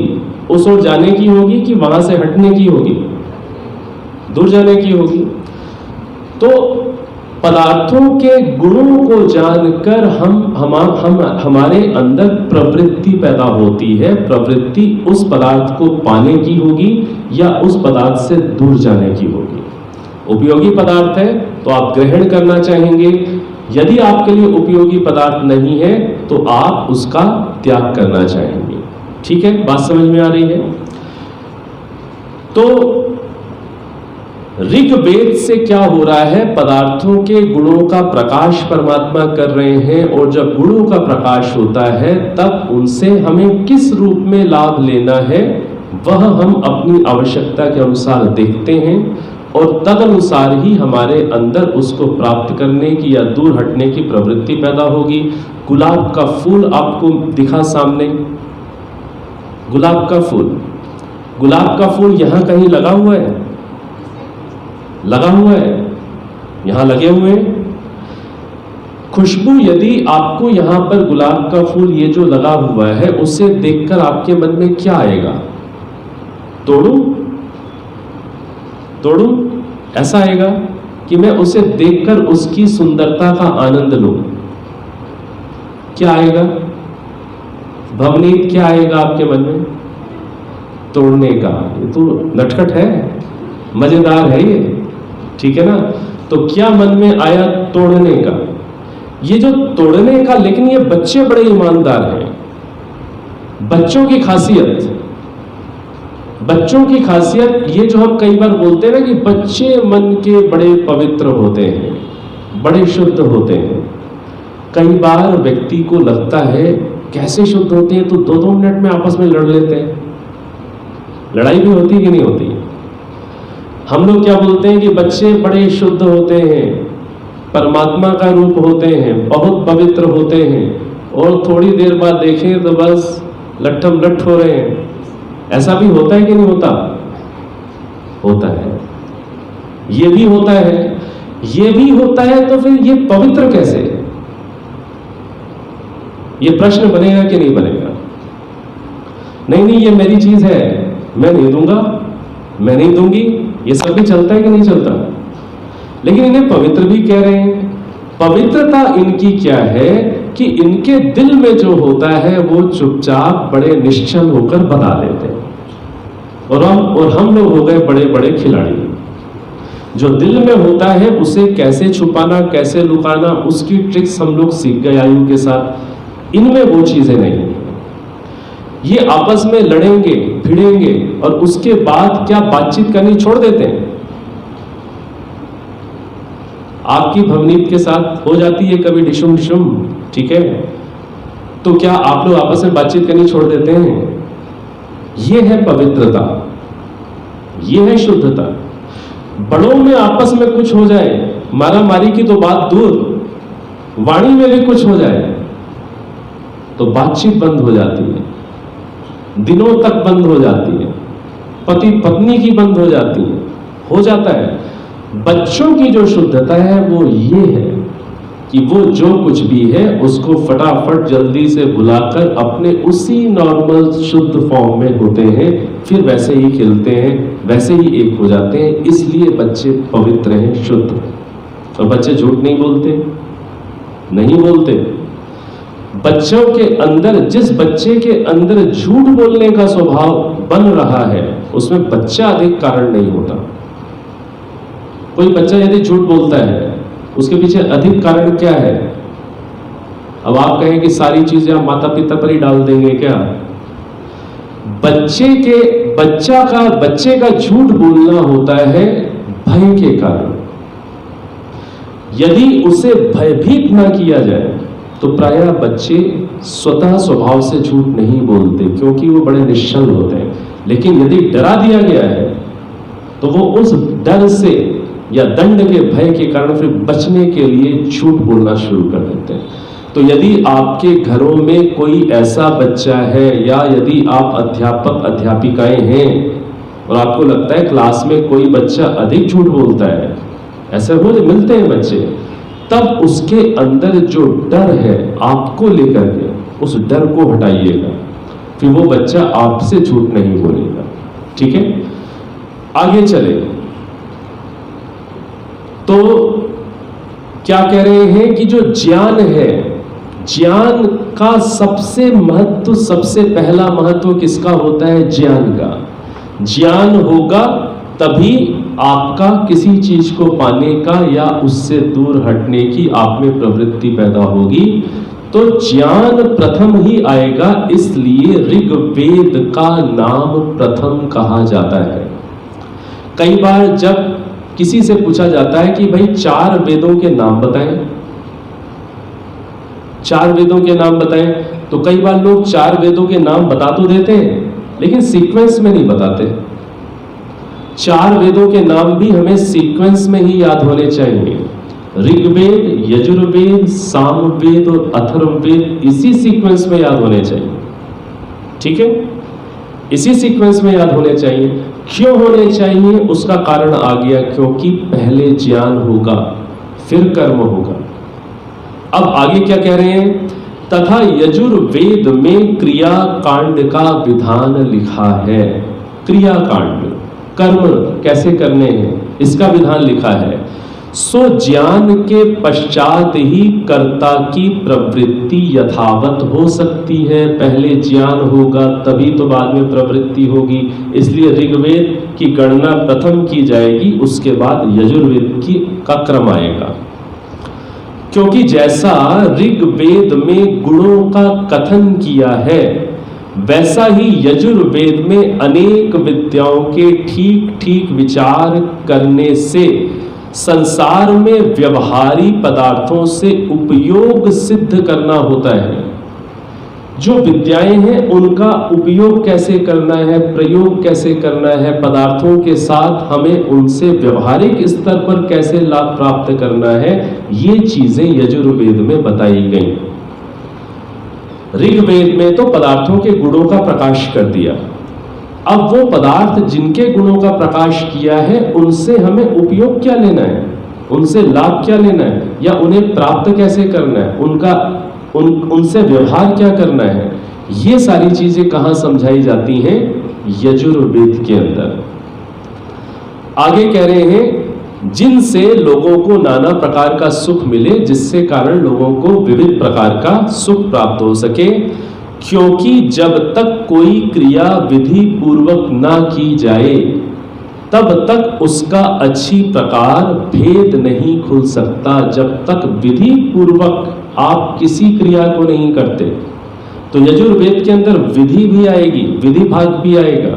उस ओर जाने की होगी कि वहां से हटने की होगी? दूर जाने की होगी। तो पदार्थों के गुणों को जानकर हमारे अंदर प्रवृत्ति पैदा होती है। प्रवृत्ति उस पदार्थ को पाने की होगी या उस पदार्थ से दूर जाने की होगी। उपयोगी पदार्थ है तो आप ग्रहण करना चाहेंगे, यदि आपके लिए उपयोगी पदार्थ नहीं है तो आप उसका त्याग करना चाहेंगे। ठीक है, बात समझ में आ रही है? तो ऋग्वेद से क्या हो रहा है, पदार्थों के गुणों का प्रकाश परमात्मा कर रहे हैं, और जब गुणों का प्रकाश होता है तब उनसे हमें किस रूप में लाभ लेना है वह हम अपनी आवश्यकता के अनुसार देखते हैं, और तदनुसार ही हमारे अंदर उसको प्राप्त करने की या दूर हटने की प्रवृत्ति पैदा होगी। गुलाब का फूल आपको दिखा सामने, गुलाब का फूल, गुलाब का फूल यहां कहीं लगा हुआ है, लगा हुआ है, यहां लगे हुए हैं। खुशबू यदि आपको यहां पर गुलाब का फूल ये जो लगा हुआ है उसे देखकर आपके मन में क्या आएगा? तोड़ूं, तोड़ूं, ऐसा आएगा कि मैं उसे देखकर उसकी सुंदरता का आनंद लूं। क्या आएगा भवनीत, क्या आएगा आपके मन में? तोड़ने का। ये तो नटखट है, मजेदार है ये, ठीक है ना? तो क्या मन में आया? तोड़ने का। ये जो तोड़ने का, लेकिन ये बच्चे बड़े ईमानदार हैं। बच्चों की खासियत, बच्चों की खासियत ये जो हम कई बार बोलते हैं ना कि बच्चे मन के बड़े पवित्र होते हैं, बड़े शुद्ध होते हैं। कई बार व्यक्ति को लगता है कैसे शुद्ध होते हैं, तो 2-2 मिनट में आपस में लड़ लेते हैं। लड़ाई भी होती है कि नहीं होती? हम लोग क्या बोलते हैं कि बच्चे बड़े शुद्ध होते हैं, परमात्मा का रूप होते हैं, बहुत पवित्र होते हैं, और थोड़ी देर बाद देखें तो बस लट्ठम लट्ठ हो रहे हैं। ऐसा भी होता है कि नहीं होता? होता है, ये भी होता है, ये भी होता है। तो फिर ये पवित्र कैसे? ये प्रश्न बनेगा कि नहीं बनेगा? नहीं नहीं, ये मेरी चीज है, मैं नहीं दूंगा, मैं नहीं दूंगी, ये सब भी चलता है कि नहीं चलता? लेकिन इन्हें पवित्र भी कह रहे हैं। पवित्रता इनकी क्या है कि इनके दिल में जो होता है वो चुपचाप बड़े निश्चल होकर बता लेते हैं, और हम लोग हो गए बड़े बड़े खिलाड़ी। जो दिल में होता है उसे कैसे छुपाना, कैसे लुकाना, उसकी ट्रिक्स हम लोग सीख गए आयु के साथ। इनमें वो चीजें नहीं है। ये आपस में लड़ेंगे भिड़ेंगे और उसके बाद क्या बातचीत करनी छोड़ देते हैं। आपकी भवनीत के साथ हो जाती है कभी डिशुम डिशुम, ठीक है, तो क्या आप लोग आपस में बातचीत करनी छोड़ देते हैं? ये है पवित्रता, ये है शुद्धता। बड़ों में आपस में कुछ हो जाए, मारा मारी की तो बात दूर, वाणी में भी कुछ हो जाए तो बातचीत बंद हो जाती है, दिनों तक बंद हो जाती है, पति पत्नी की बंद हो जाती है, हो जाता है। बच्चों की जो शुद्धता है वो ये है कि वो जो कुछ भी है उसको फटाफट जल्दी से भुलाकर अपने उसी नॉर्मल शुद्ध फॉर्म में होते हैं, फिर वैसे ही खिलते हैं, वैसे ही एक हो जाते हैं। इसलिए बच्चे पवित्र हैं, शुद्ध हैं। और बच्चे झूठ नहीं बोलते, नहीं बोलते। बच्चों के अंदर, जिस बच्चे के अंदर झूठ बोलने का स्वभाव बन रहा है उसमें बच्चा अधिक कारण नहीं होता। कोई बच्चा यदि झूठ बोलता है उसके पीछे अधिक कारण क्या है? अब आप कहें कि सारी चीजें आप माता पिता पर ही डाल देंगे क्या? बच्चे का झूठ बोलना होता है भय के कारण। यदि उसे भयभीत ना किया जाए तो प्रायः बच्चे स्वतः स्वभाव से झूठ नहीं बोलते, क्योंकि वो बड़े निश्चल होते हैं। लेकिन यदि डरा दिया गया है तो वो उस डर से या दंड के भय के कारण फिर बचने के लिए झूठ बोलना शुरू कर देते हैं। तो यदि आपके घरों में कोई ऐसा बच्चा है, या यदि आप अध्यापक अध्यापिकाएं हैं और आपको लगता है क्लास में कोई बच्चा अधिक झूठ बोलता है, ऐसे हो मिलते हैं बच्चे, तब उसके अंदर जो डर है आपको लेकर के उस डर को हटाइएगा, फिर वो बच्चा आपसे झूठ नहीं बोलेगा। ठीक है, आगे चले तो क्या कह रहे हैं कि जो ज्ञान है, ज्ञान का सबसे महत्व, सबसे पहला महत्व किसका होता है? ज्ञान का। ज्ञान होगा तभी आपका किसी चीज को पाने का या उससे दूर हटने की आप में प्रवृत्ति पैदा होगी। तो ज्ञान प्रथम ही आएगा, इसलिए ऋग्वेद का नाम प्रथम कहा जाता है। कई बार जब किसी से पूछा जाता है कि भाई 4 वेदों के नाम बताएं, 4 वेदों के नाम बताएं, तो कई बार लोग 4 वेदों के नाम बता तो देते हैं लेकिन सीक्वेंस में नहीं बताते। 4 वेदों के नाम भी हमें सीक्वेंस में ही याद होने चाहिए। ऋग्वेद, यजुर्वेद, सामवेद और अथर्ववेद इसी सीक्वेंस में याद होने चाहिए। ठीक है, इसी सीक्वेंस में याद होने चाहिए। क्यों होने चाहिए उसका कारण आ गया, क्योंकि पहले ज्ञान होगा फिर कर्म होगा। अब आगे क्या कह रहे हैं, तथा यजुर्वेद में क्रिया कांड का विधान लिखा है। क्रिया कांड, कर्म कैसे करने हैं इसका विधान लिखा है। सो ज्ञान के पश्चात ही कर्ता की प्रवृत्ति यथावत हो सकती है। पहले ज्ञान होगा तभी तो बाद में प्रवृत्ति होगी, इसलिए ऋग्वेद की गणना प्रथम की जाएगी, उसके बाद यजुर्वेद का क्रम आएगा। क्योंकि जैसा ऋग्वेद में गुणों का कथन किया है, वैसा ही यजुर्वेद में अनेक विद्याओं के ठीक ठीक विचार करने से संसार में व्यवहारी पदार्थों से उपयोग सिद्ध करना होता है। जो विद्याएं हैं उनका उपयोग कैसे करना है, प्रयोग कैसे करना है, पदार्थों के साथ हमें उनसे व्यवहारिक स्तर पर कैसे लाभ प्राप्त करना है, ये चीजें यजुर्वेद में बताई गई। ऋग्वेद में तो पदार्थों के गुणों का प्रकाश कर दिया। अब वो पदार्थ जिनके गुणों का प्रकाश किया है उनसे हमें उपयोग क्या लेना है, उनसे लाभ क्या लेना है, या उन्हें प्राप्त कैसे करना है, उनसे व्यवहार क्या करना है, ये सारी चीजें कहां समझाई जाती हैं, यजुर्वेद के अंदर। आगे कह रहे हैं, जिनसे लोगों को नाना प्रकार का सुख मिले, जिससे कारण लोगों को विविध प्रकार का सुख प्राप्त हो सके। क्योंकि जब तक कोई क्रिया विधि पूर्वक ना की जाए तब तक उसका अच्छी प्रकार भेद नहीं खुल सकता। जब तक विधि पूर्वक आप किसी क्रिया को नहीं करते, तो यजुर्वेद के अंदर विधि भी आएगी, विधि भाग भी आएगा,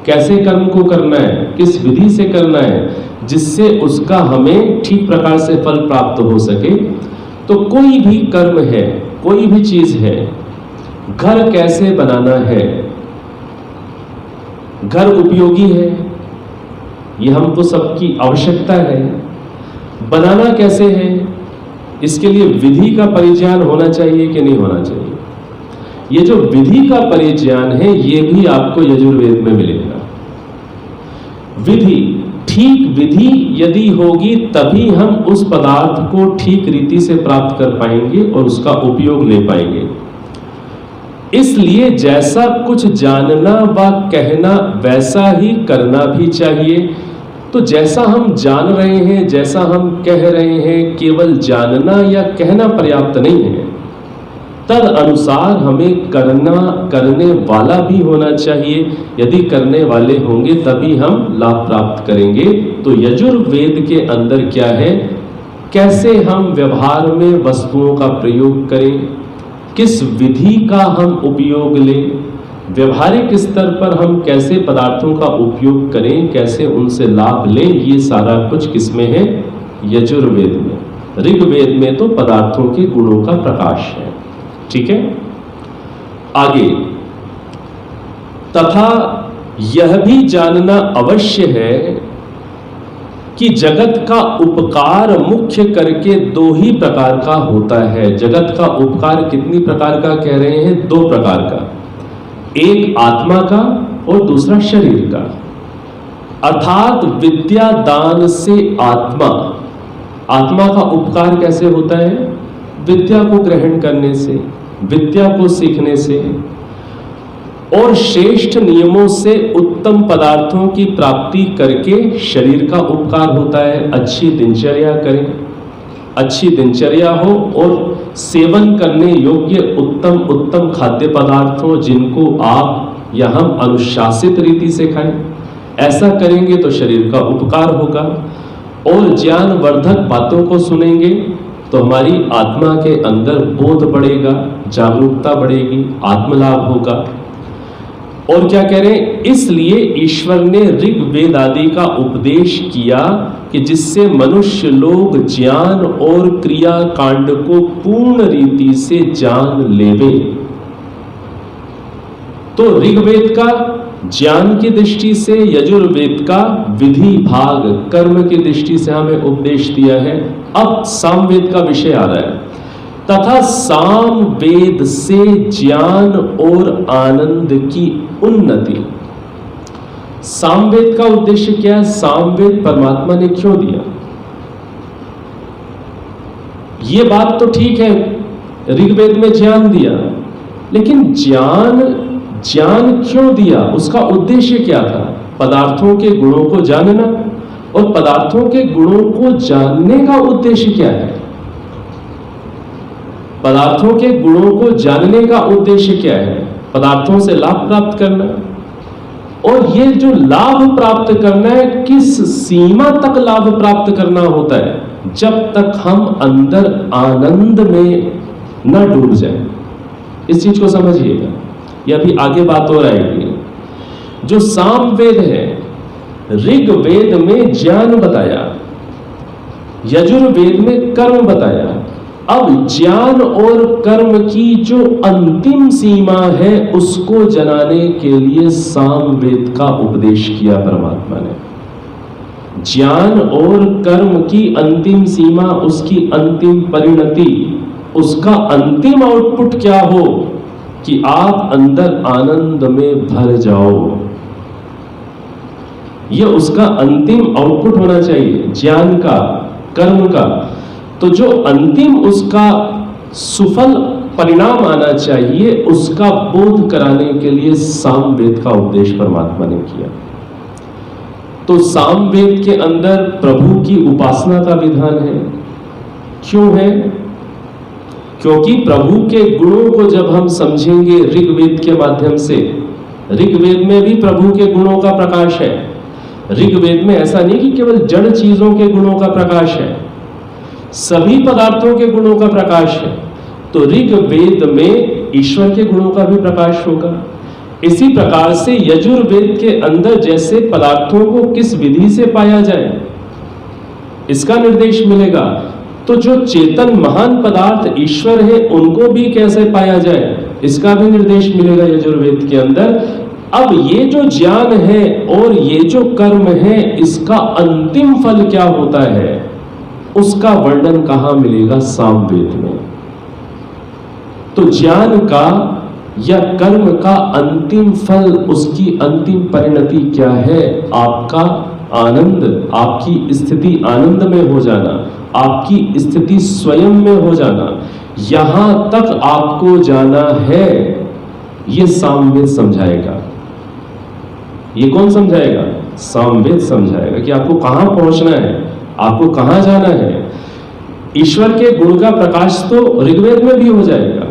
कैसे कर्म को करना है, किस विधि से करना है, जिससे उसका हमें ठीक प्रकार से फल प्राप्त हो सके। तो कोई भी कर्म है, कोई भी चीज है, घर कैसे बनाना है, घर उपयोगी है, ये हमको सबकी आवश्यकता है। बनाना कैसे है, इसके लिए विधि का परिज्ञान होना चाहिए कि नहीं होना चाहिए। ये जो विधि का परिज्ञान है ये भी आपको यजुर्वेद में मिलेगा। विधि, ठीक विधि यदि होगी तभी हम उस पदार्थ को ठीक रीति से प्राप्त कर पाएंगे और उसका उपयोग ले पाएंगे। इसलिए जैसा कुछ जानना व कहना वैसा ही करना भी चाहिए। तो जैसा हम जान रहे हैं, जैसा हम कह रहे हैं, केवल जानना या कहना पर्याप्त नहीं है, तद अनुसार हमें करने वाला भी होना चाहिए। यदि करने वाले होंगे तभी हम लाभ प्राप्त करेंगे। तो यजुर्वेद के अंदर क्या है, कैसे हम व्यवहार में वस्तुओं का प्रयोग करें, किस विधि का हम उपयोग लें, व्यवहारिक स्तर पर हम कैसे पदार्थों का उपयोग करें, कैसे उनसे लाभ लें, ये सारा कुछ किसमें है, यजुर्वेद में। ऋग्वेद में तो पदार्थों के गुणों का प्रकाश है। ठीक है, आगे, तथा यह भी जानना अवश्य है कि जगत का उपकार मुख्य करके 2 ही प्रकार का होता है। जगत का उपकार कितनी प्रकार का कह रहे हैं, 2 प्रकार का, एक आत्मा का और दूसरा शरीर का। अर्थात विद्या दान से आत्मा का उपकार कैसे होता है, विद्या को ग्रहण करने से, विद्या को सीखने से, और श्रेष्ठ नियमों से उत्तम पदार्थों की प्राप्ति करके शरीर का उपकार होता है। अच्छी दिनचर्या करें, अच्छी दिनचर्या हो और सेवन करने योग्य उत्तम खाद्य पदार्थ हो जिनको आप या हम अनुशासित रीति से खाएं। ऐसा करेंगे तो शरीर का उपकार होगा। और ज्ञान वर्धक बातों को सुनेंगे तो हमारी आत्मा के अंदर बोध बढ़ेगा, जागरूकता बढ़ेगी, आत्मलाभ होगा। और क्या कह रहे हैं, इसलिए ईश्वर ने ऋग्वेद आदि का उपदेश किया कि जिससे मनुष्य लोग ज्ञान और क्रिया कांड को पूर्ण रीति से जान लेवे। तो ऋग्वेद का ज्ञान की दृष्टि से, यजुर्वेद का विधि भाग कर्म की दृष्टि से हमें उपदेश दिया है। अब सामवेद का विषय आ रहा है। तथा सामवेद से ज्ञान और आनंद की उन्नति। सामवेद का उद्देश्य क्या है? सामवेद परमात्मा ने क्यों दिया? ये बात तो ठीक है, ऋग्वेद में ज्ञान दिया, लेकिन ज्ञान क्यों दिया? उसका उद्देश्य क्या था? पदार्थों के गुणों को जानना। और पदार्थों के गुणों को जानने का उद्देश्य क्या है? पदार्थों के गुणों को जानने का उद्देश्य क्या है? पदार्थों से लाभ प्राप्त करना। और ये जो लाभ प्राप्त करना है, किस सीमा तक लाभ प्राप्त करना होता है? जब तक हम अंदर आनंद में न डूब जाए। इस चीज को समझिएगा, ये अभी आगे बात और आएगी। जो सामवेद है, ऋग्वेद में ज्ञान बताया, यजुर्वेद में कर्म बताया। अब ज्ञान और कर्म की जो अंतिम सीमा है, उसको जनाने के लिए सामवेद का उपदेश किया परमात्मा ने। ज्ञान और कर्म की अंतिम सीमा, उसकी अंतिम परिणति, उसका अंतिम आउटपुट क्या हो कि आप अंदर आनंद में भर जाओ। यह उसका अंतिम आउटपुट होना चाहिए, ज्ञान का, कर्म का। तो जो अंतिम उसका सुफल परिणाम आना चाहिए, उसका बोध कराने के लिए सामवेद का उपदेश परमात्मा ने किया। तो सामवेद के अंदर प्रभु की उपासना का विधान है। क्यों है? क्योंकि प्रभु के गुणों को जब हम समझेंगे ऋग्वेद के माध्यम से, ऋग्वेद में भी प्रभु के गुणों का प्रकाश है। ऋग्वेद में ऐसा नहीं कि केवल जड़ चीजों के गुणों का प्रकाश है, सभी पदार्थों के गुणों का प्रकाश है। तो ऋग्वेद में ईश्वर के गुणों का भी प्रकाश होगा। इसी प्रकार से यजुर्वेद के अंदर जैसे पदार्थों को किस विधि से पाया जाए, इसका निर्देश मिलेगा। तो जो चेतन महान पदार्थ ईश्वर है, उनको भी कैसे पाया जाए, इसका भी निर्देश मिलेगा यजुर्वेद के अंदर। अब ये जो ज्ञान है और ये जो कर्म है, इसका अंतिम फल क्या होता है, उसका वर्णन कहां मिलेगा? सामवेद में। तो ज्ञान का या कर्म का अंतिम फल, उसकी अंतिम परिणति क्या है? आपका आनंद, आपकी स्थिति आनंद में हो जाना, आपकी स्थिति स्वयं में हो जाना। यहां तक आपको जाना है, यह सामवेद समझाएगा। ये कौन समझाएगा? सामवेद समझाएगा कि आपको कहां पहुंचना है, आपको कहां जाना है। ईश्वर के गुण का प्रकाश तो ऋग्वेद में भी हो जाएगा।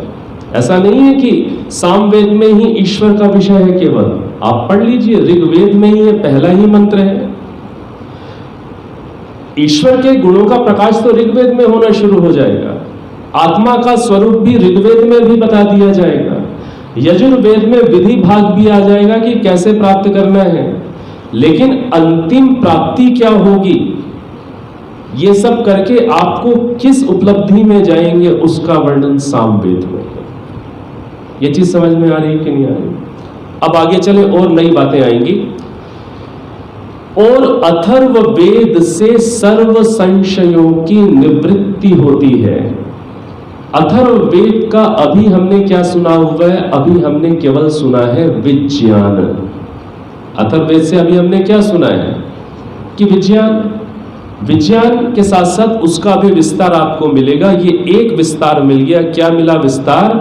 ऐसा नहीं है कि सामवेद में ही ईश्वर का विषय है केवल। आप पढ़ लीजिए, ऋग्वेद में ही पहला ही मंत्र है। ईश्वर के गुणों का प्रकाश तो ऋग्वेद में होना शुरू हो जाएगा। आत्मा का स्वरूप भी ऋग्वेद में भी बता दिया जाएगा। यजुर्वेद में विधि भाग भी आ जाएगा कि कैसे प्राप्त करना है। लेकिन अंतिम प्राप्ति क्या होगी, ये सब करके आपको किस उपलब्धि में जाएंगे, उसका वर्णन सामवेद में है। ये चीज समझ में आ रही है कि नहीं आ रही? अब आगे चले और नई बातें आएंगी। और अथर्ववेद से सर्व संशयों की निवृत्ति होती है। अथर्ववेद का अभी हमने क्या सुना हुआ है? अभी हमने केवल सुना है विज्ञान। अथर्ववेद से अभी हमने क्या सुना है कि विज्ञान के साथ साथ उसका भी विस्तार आपको मिलेगा। ये एक विस्तार मिल गया। क्या मिला विस्तार?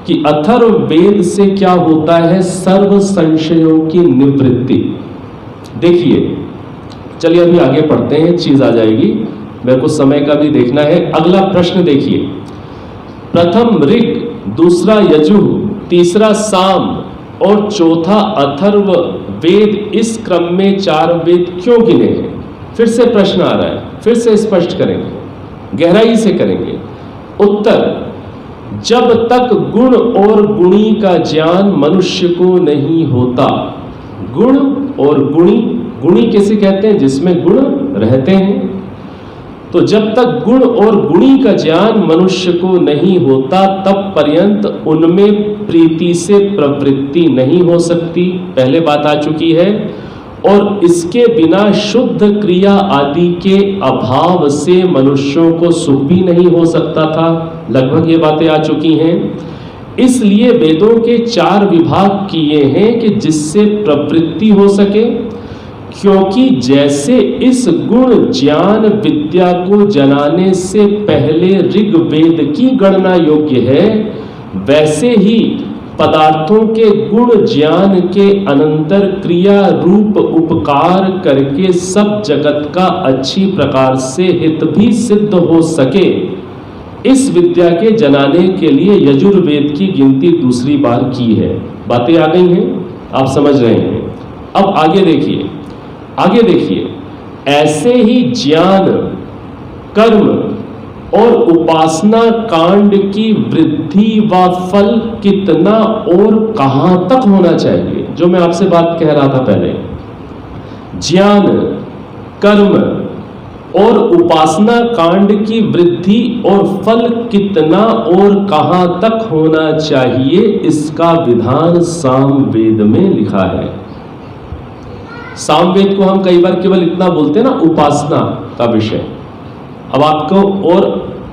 कि अथर्ववेद से क्या होता है? सर्व संशयों की निवृत्ति। देखिए, चलिए अभी आगे पढ़ते हैं, चीज आ जाएगी। मेरे को समय का भी देखना है। अगला प्रश्न देखिए, प्रथम ऋग, दूसरा यजुः, तीसरा साम और चौथा अथर्व वेद, इस क्रम में 4 वेद क्यों गिने हैं? फिर से प्रश्न आ रहा है, फिर से स्पष्ट करेंगे, गहराई से करेंगे। उत्तर, जब तक गुण और गुणी का ज्ञान मनुष्य को नहीं होता। गुण और गुणी, गुणी किसे कहते हैं? जिसमें गुण रहते हैं। तो जब तक गुण और गुणी का ज्ञान मनुष्य को नहीं होता तब पर्यंत उनमें प्रीति से प्रवृत्ति नहीं हो सकती, पहले बात आ चुकी है। और इसके बिना शुद्ध क्रिया आदि के अभाव से मनुष्यों को सुख भी नहीं हो सकता था, लगभग ये बातें आ चुकी हैं। इसलिए वेदों के 4 विभाग किए हैं कि जिससे प्रवृत्ति हो सके, क्योंकि जैसे इस गुण ज्ञान विद्या को जनाने से पहले ऋग्वेद की गणना योग्य है, वैसे ही पदार्थों के गुण ज्ञान के अनंतर क्रिया रूप उपकार करके सब जगत का अच्छी प्रकार से हित भी सिद्ध हो सके, इस विद्या के जनाने के लिए यजुर्वेद की गिनती दूसरी बार की है। बातें आ गई हैं, आप समझ रहे हैं। अब आगे देखिए, आगे देखिए, ऐसे ही ज्ञान, कर्म और उपासना कांड की वृद्धि व फल कितना और कहां तक होना चाहिए, जो मैं आपसे बात कह रहा था पहले। ज्ञान, कर्म और उपासना कांड की वृद्धि और फल कितना और कहां तक होना चाहिए, इसका विधान सामवेद में लिखा है। सामवेद को हम कई बार केवल इतना बोलते हैं ना, उपासना का विषय। अब आपको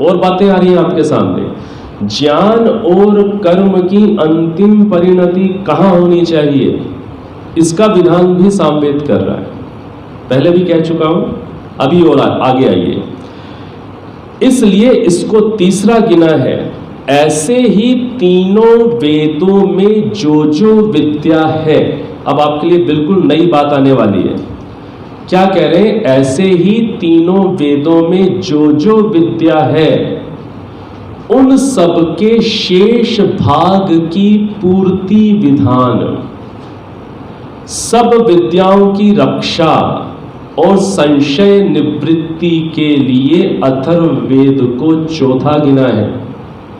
और बातें आ रही हैं आपके सामने। ज्ञान और कर्म की अंतिम परिणति कहां होनी चाहिए, इसका विधान भी सामवेद कर रहा है। पहले भी कह चुका हूं, अभी और आगे आइए। इसलिए इसको तीसरा गिना है। ऐसे ही तीनों वेदों में जो जो विद्या है, अब आपके लिए बिल्कुल नई बात आने वाली है। क्या कह रहे हैं? ऐसे ही तीनों वेदों में जो जो विद्या है, उन सब के शेष भाग की पूर्ति विधान, सब विद्याओं की रक्षा और संशय निवृत्ति के लिए अथर्ववेद को चौथा गिना है।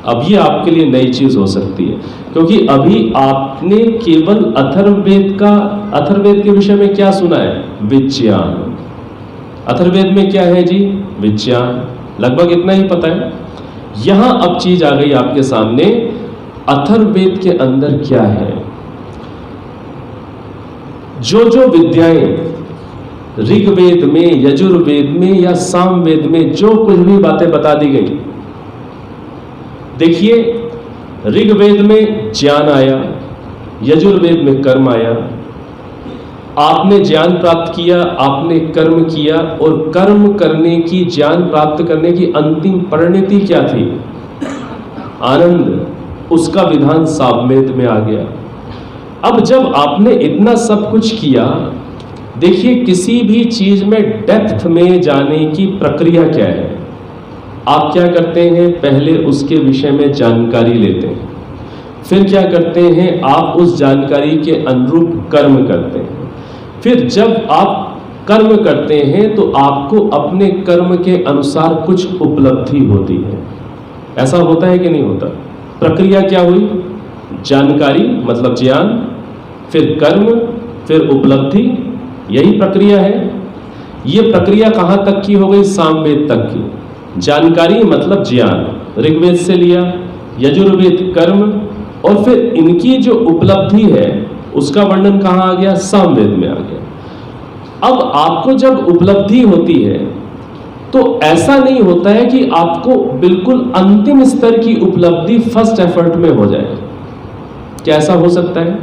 अब ये आपके लिए नई चीज हो सकती है, क्योंकि अभी आपने केवल अथर्ववेद के विषय में क्या सुना है? विज्ञान। अथर्ववेद में क्या है जी? विज्ञान। लगभग इतना ही पता है। यहां अब चीज आ गई आपके सामने, अथर्ववेद के अंदर क्या है। जो जो विद्याएं ऋग्वेद में, यजुर्वेद में या सामवेद में जो कुछ भी बातें बता दी गई, देखिए ऋग्वेद में ज्ञान आया, यजुर्वेद में कर्म आया। आपने ज्ञान प्राप्त किया, आपने कर्म किया, और कर्म करने की, ज्ञान प्राप्त करने की अंतिम परिणति क्या थी? आनंद। उसका विधान सामवेद में आ गया। अब जब आपने इतना सब कुछ किया, देखिए किसी भी चीज में डेप्थ में जाने की प्रक्रिया क्या है। आप क्या करते हैं? पहले उसके विषय में जानकारी लेते हैं, फिर क्या करते हैं? आप उस जानकारी के अनुरूप कर्म करते हैं। फिर जब आप कर्म करते हैं तो आपको अपने कर्म के अनुसार कुछ उपलब्धि होती है। ऐसा होता है कि नहीं होता? प्रक्रिया क्या हुई? जानकारी मतलब ज्ञान, फिर कर्म, फिर उपलब्धि, यही प्रक्रिया है। ये प्रक्रिया कहां तक की हो गई? सामवेद तक की। जानकारी मतलब ज्ञान, ऋग्वेद से लिया, यजुर्वेद कर्म, और फिर इनकी जो उपलब्धि है उसका वर्णन कहां आ गया? सामवेद में आ गया। अब आपको जब उपलब्धि होती है तो ऐसा नहीं होता है कि आपको बिल्कुल अंतिम स्तर की उपलब्धि फर्स्ट एफर्ट में हो जाए। क्या ऐसा हो सकता है?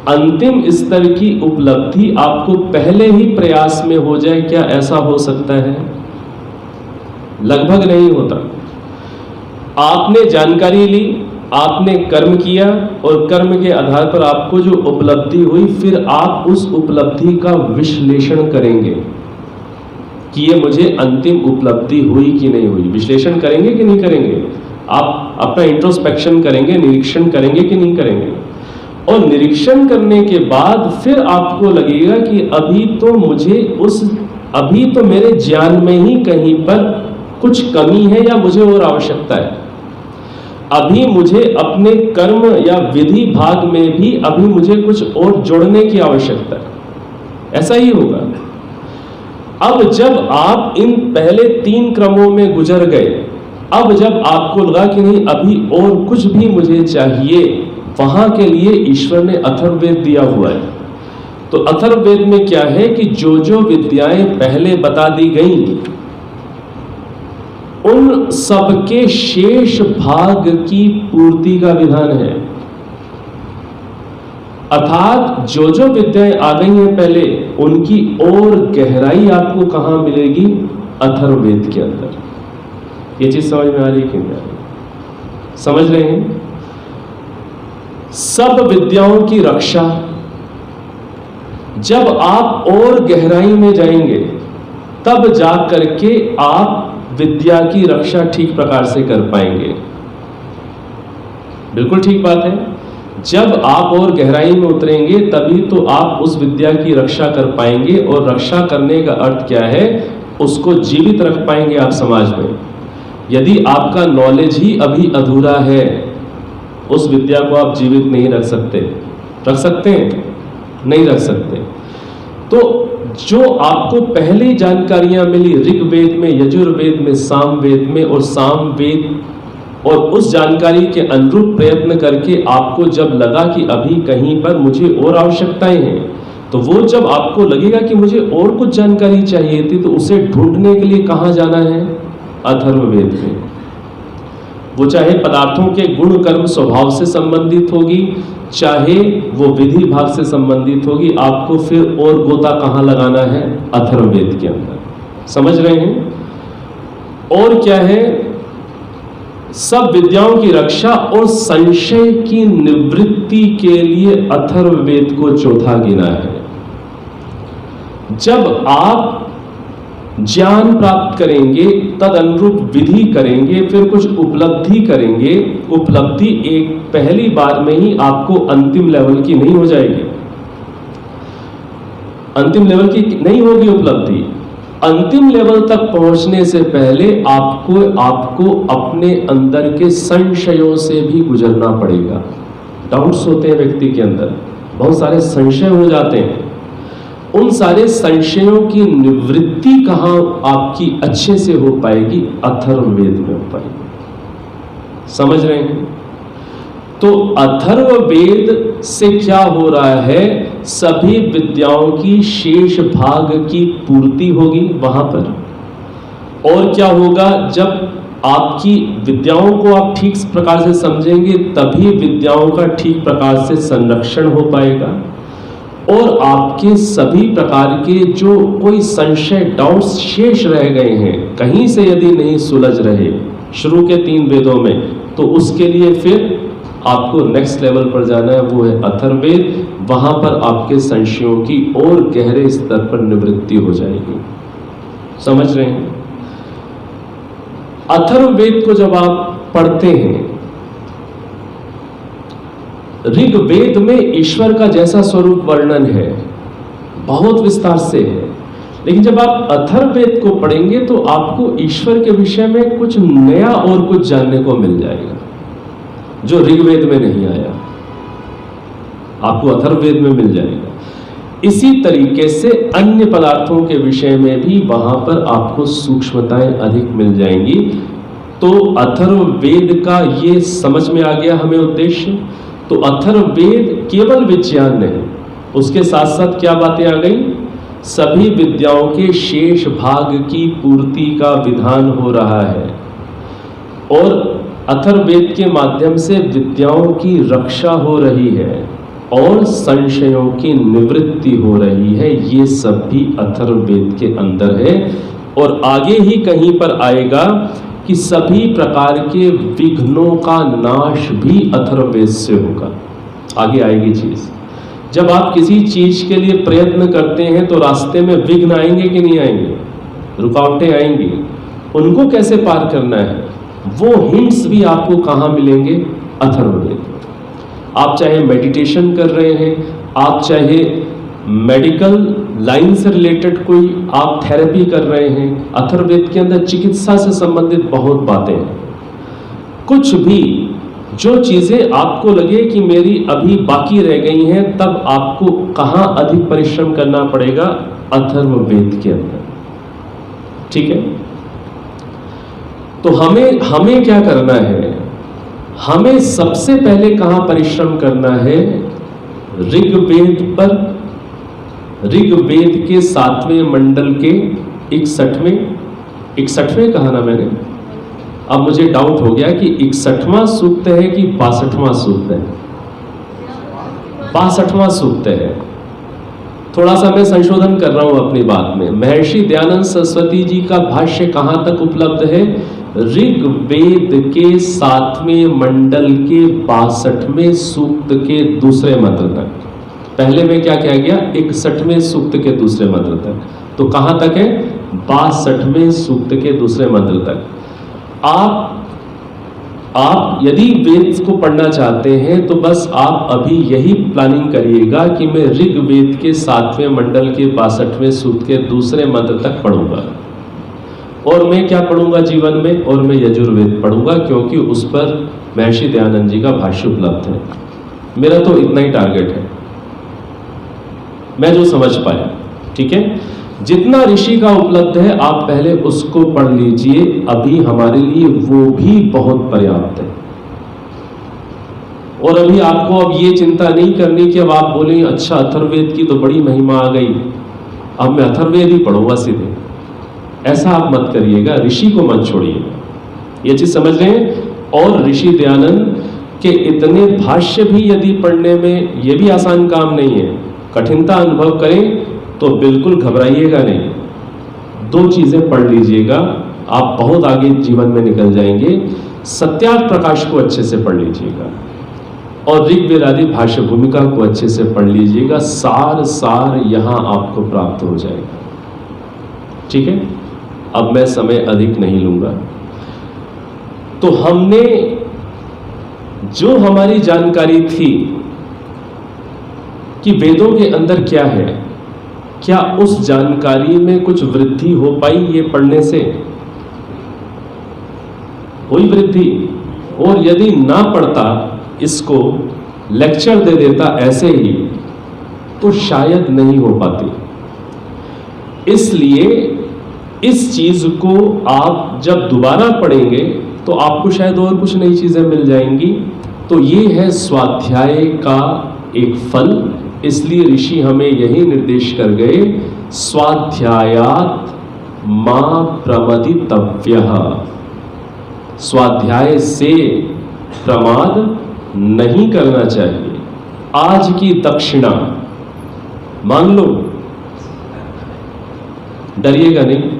अंतिम स्तर की उपलब्धि आपको पहले ही प्रयास में हो जाए, क्या ऐसा हो सकता है? लगभग नहीं होता। आपने जानकारी ली, आपने कर्म किया, और कर्म के आधार पर आपको जो उपलब्धि हुई, फिर आप उस उपलब्धि का विश्लेषण करेंगे कि ये मुझे अंतिम उपलब्धि हुई कि नहीं हुई। विश्लेषण करेंगे कि नहीं करेंगे? आप अपना इंट्रोस्पेक्शन करेंगे, निरीक्षण करेंगे कि नहीं करेंगे? और निरीक्षण करने के बाद फिर आपको लगेगा कि अभी तो मेरे ज्ञान में ही कहीं पर कुछ कमी है या मुझे और आवश्यकता है। अभी मुझे अपने कर्म या विधि भाग में भी अभी मुझे कुछ और जोड़ने की आवश्यकता है। ऐसा ही होगा। अब जब आप इन पहले 3 क्रमों में गुजर गए, अब जब आपको लगा कि नहीं अभी और कुछ भी मुझे चाहिए, वहां के लिए ईश्वर ने अथर्ववेद दिया हुआ है। तो अथर्ववेद में क्या है कि जो जो विद्याएं पहले बता दी गई, उन सबके शेष भाग की पूर्ति का विधान है। अर्थात जो जो विद्याएं आ गई हैं पहले, उनकी और गहराई आपको कहां मिलेगी? अथर्ववेद के अंदर। ये चीज समझ में आ रही है कि नहीं आ रही? समझ रहे हैं? सब विद्याओं की रक्षा, जब आप और गहराई में जाएंगे तब जा करके आप विद्या की रक्षा ठीक प्रकार से कर पाएंगे। बिल्कुल ठीक बात है। जब आप और गहराई में उतरेंगे तभी तो आप उस विद्या की रक्षा कर पाएंगे, और रक्षा करने का अर्थ क्या है? उसको जीवित रख पाएंगे आप समाज में। यदि आपका नॉलेज ही अभी अधूरा है, उस विद्या को आप जीवित नहीं रख सकते। रख सकते हैं? नहीं रख सकते। तो जो आपको पहले जानकारियां मिली ऋग्वेद में, यजुर्वेद में, सामवेद में, और सामवेद और उस जानकारी के अनुरूप प्रयत्न करके आपको जब लगा कि अभी कहीं पर मुझे और आवश्यकताएं हैं, तो वो जब आपको लगेगा कि मुझे और कुछ जानकारी चाहिए थी, तो उसे ढूंढने के लिए कहां जाना है? अथर्ववेद में। वो चाहे पदार्थों के गुण कर्म स्वभाव से संबंधित होगी, चाहे वो विधि भाग से संबंधित होगी, आपको फिर और गोता कहां लगाना है? अथर्ववेद के अंदर। समझ रहे हैं? और क्या है? सब विद्याओं की रक्षा और संशय की निवृत्ति के लिए अथर्ववेद को चौथा गिना है। जब आप ज्ञान प्राप्त करेंगे, तद अनुरूप विधि करेंगे, फिर कुछ उपलब्धि करेंगे, उपलब्धि एक पहली बार में ही आपको अंतिम लेवल की नहीं हो जाएगी। अंतिम लेवल की नहीं होगी उपलब्धि। अंतिम लेवल तक पहुंचने से पहले आपको अपने अंदर के संशयों से भी गुजरना पड़ेगा। डाउट्स होते हैं व्यक्ति के अंदर, बहुत सारे संशय हो जाते हैं। उन सारे संशयों की निवृत्ति कहां आपकी अच्छे से हो पाएगी? अथर्ववेद में हो पाएगी। समझ रहे हैं? तो अथर्ववेद से क्या हो रहा है? सभी विद्याओं की शेष भाग की पूर्ति होगी वहां पर। और क्या होगा? जब आपकी विद्याओं को आप ठीक प्रकार से समझेंगे, तभी विद्याओं का ठीक प्रकार से संरक्षण हो पाएगा, और आपके सभी प्रकार के जो कोई संशय, डाउट्स शेष रह गए हैं, कहीं से यदि नहीं सुलझ रहे शुरू के 3 वेदों में, तो उसके लिए फिर आपको नेक्स्ट लेवल पर जाना है, वो है अथर्ववेद। वहां पर आपके संशयों की और गहरे स्तर पर निवृत्ति हो जाएगी। समझ रहे हैं? अथर्ववेद को जब आप पढ़ते हैं, ऋग्वेद में ईश्वर का जैसा स्वरूप वर्णन है, बहुत विस्तार से है, लेकिन जब आप अथर्ववेद को पढ़ेंगे तो आपको ईश्वर के विषय में कुछ नया और कुछ जानने को मिल जाएगा जो ऋग्वेद में नहीं आया, आपको अथर्ववेद में मिल जाएगा। इसी तरीके से अन्य पदार्थों के विषय में भी वहां पर आपको सूक्ष्मताएं अधिक मिल जाएंगी। तो अथर्ववेद का ये समझ में आ गया हमें उद्देश्य। तो अथर्ववेद केवल विज्ञान नहीं, उसके साथ साथ क्या बातें आ गई? सभी विद्याओं के शेष भाग की पूर्ति का विधान हो रहा है, और अथर्ववेद के माध्यम से विद्याओं की रक्षा हो रही है और संशयों की निवृत्ति हो रही है। ये सब भी अथर्ववेद के अंदर है। और आगे ही कहीं पर आएगा कि सभी प्रकार के विघ्नों का नाश भी अथर्ववेद से होगा। आगे आएगी चीज। जब आप किसी चीज के लिए प्रयत्न करते हैं तो रास्ते में विघ्न आएंगे कि नहीं आएंगे? रुकावटें आएंगी। उनको कैसे पार करना है, वो हिंट्स भी आपको कहाँ मिलेंगे? अथर्ववेद। आप चाहे मेडिटेशन कर रहे हैं, आप चाहे मेडिकल लाइन से रिलेटेड कोई आप थेरेपी कर रहे हैं, अथर्ववेद के अंदर चिकित्सा से संबंधित बहुत बातें हैं। कुछ भी जो चीजें आपको लगे कि मेरी अभी बाकी रह गई हैं, तब आपको कहाँ अधिक परिश्रम करना पड़ेगा? अथर्ववेद के अंदर। ठीक है। तो हमें क्या करना है, हमें सबसे पहले कहां परिश्रम करना है, ऋग्वेद पर, ऋग्वेद के 7वें मंडल के 61वें कहा ना मैंने, अब मुझे डाउट हो गया कि 61वां सूक्त है कि 62वां सूक्त है। 62वां सूक्त है। थोड़ा सा मैं संशोधन कर रहा हूं अपनी बात में। महर्षि दयानंद सरस्वती जी का भाष्य कहां तक उपलब्ध है, ऋग्वेद के 7वें मंडल के 62वें सूक्त के दूसरे मंत्र तक। पहले में क्या किया गया, 61वें सूक्त के दूसरे मंत्र तक। तो कहां तक है, 62वें सूक्त के दूसरे मंत्र तक। आप यदि वेद को पढ़ना चाहते हैं तो बस आप अभी यही प्लानिंग करिएगा कि मैं ऋग्वेद के 7वें मंडल के 62वें सूक्त के दूसरे मंत्र तक पढ़ूंगा। और मैं क्या पढ़ूंगा जीवन में, और मैं यजुर्वेद पढ़ूंगा, क्योंकि उस पर महर्षि दयानंद जी का भाष्य उपलब्ध है। मेरा तो इतना ही टारगेट है, मैं जो समझ पाया। ठीक है, जितना ऋषि का उपलब्ध है आप पहले उसको पढ़ लीजिए, अभी हमारे लिए वो भी बहुत पर्याप्त है। और अभी आपको अब ये चिंता नहीं करनी कि अब आप बोलें अच्छा अथर्ववेद की तो बड़ी महिमा आ गई, अब मैं अथर्ववेद ही पढ़ूंगा सीधे। ऐसा आप मत करिएगा, ऋषि को मत छोड़िएगा, ये चीज समझ रहे हैं। और ऋषि दयानंद के इतने भाष्य भी यदि पढ़ने में, ये भी आसान काम नहीं है, कठिनता अनुभव करें तो बिल्कुल घबराइएगा नहीं। 2 चीजें पढ़ लीजिएगा, आप बहुत आगे जीवन में निकल जाएंगे। सत्यार्थ प्रकाश को अच्छे से पढ़ लीजिएगा और ऋग्वेद आदि भाष्य भूमिका को अच्छे से पढ़ लीजिएगा। सार यहां आपको प्राप्त हो जाएगा। ठीक है, अब मैं समय अधिक नहीं लूंगा। तो हमने जो हमारी जानकारी थी कि वेदों के अंदर क्या है, क्या उस जानकारी में कुछ वृद्धि हो पाई ये पढ़ने से? हुई वृद्धि? और यदि ना पढ़ता, इसको लेक्चर दे देता ऐसे ही, तो शायद नहीं हो पाती। इसलिए इस चीज को आप जब दोबारा पढ़ेंगे तो आपको शायद और कुछ नई चीजें मिल जाएंगी। तो ये है स्वाध्याय का एक फल। इसलिए ऋषि हमें यही निर्देश कर गए, स्वाध्यायात् मा प्रमदितव्यः, स्वाध्याय से प्रमाद नहीं करना चाहिए। आज की दक्षिणा मांग लो, डरिएगा नहीं।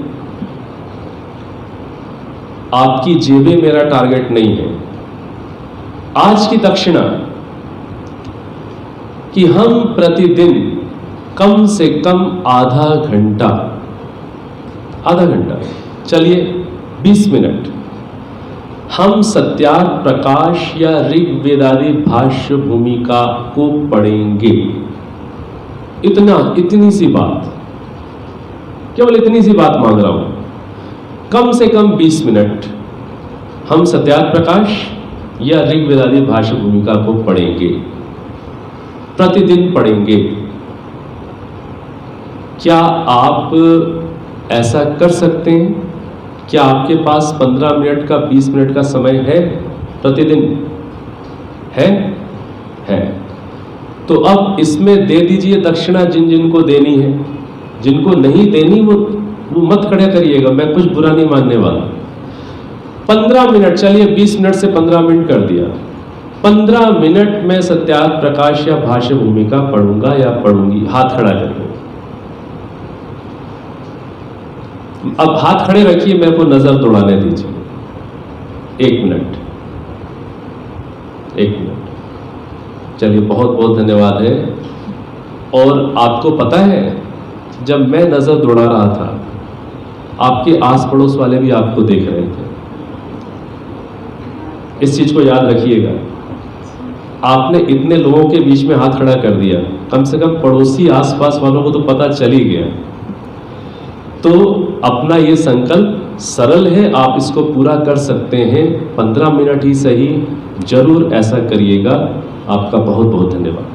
आपकी जेबें मेरा टारगेट नहीं है। आज की दक्षिणा कि हम प्रतिदिन कम से कम आधा घंटा, चलिए 20 मिनट, हम सत्यार्थ प्रकाश या ऋग्वेदादि भाष्य भूमिका को पढ़ेंगे। इतनी सी बात, केवल इतनी सी बात मांग रहा हूं। कम से कम 20 मिनट हम सत्यार्थ प्रकाश या ऋग्वेदादि भाष्य भूमिका को पढ़ेंगे, प्रतिदिन पढ़ेंगे। क्या आप ऐसा कर सकते हैं? क्या आपके पास 15 मिनट का, 20 मिनट का समय है प्रतिदिन? है। तो अब इसमें दे दीजिए दक्षिणा जिन जिनको देनी है। जिनको नहीं देनी वो मत खड़े करिएगा, मैं कुछ बुरा नहीं मानने वाला। 15 मिनट, चलिए 20 मिनट से 15 मिनट कर दिया। 15 मिनट में सत्यार्थ प्रकाश या भाष्य भूमिका पढ़ूंगा या पढ़ूंगी। हाथ खड़ा करिए। अब हाथ खड़े रखिए, मेरे को नजर दौड़ाने दीजिए। 1 मिनट। चलिए, बहुत बहुत धन्यवाद है। और आपको पता है, जब मैं नजर दौड़ा रहा था, आपके आस पड़ोस वाले भी आपको देख रहे थे। इस चीज को याद रखिएगा। आपने इतने लोगों के बीच में हाथ खड़ा कर दिया, कम से कम पड़ोसी आसपास वालों को तो पता चल ही गया। तो अपना ये संकल्प सरल है, आप इसको पूरा कर सकते हैं। 15 मिनट ही सही, जरूर ऐसा करिएगा। आपका बहुत बहुत धन्यवाद।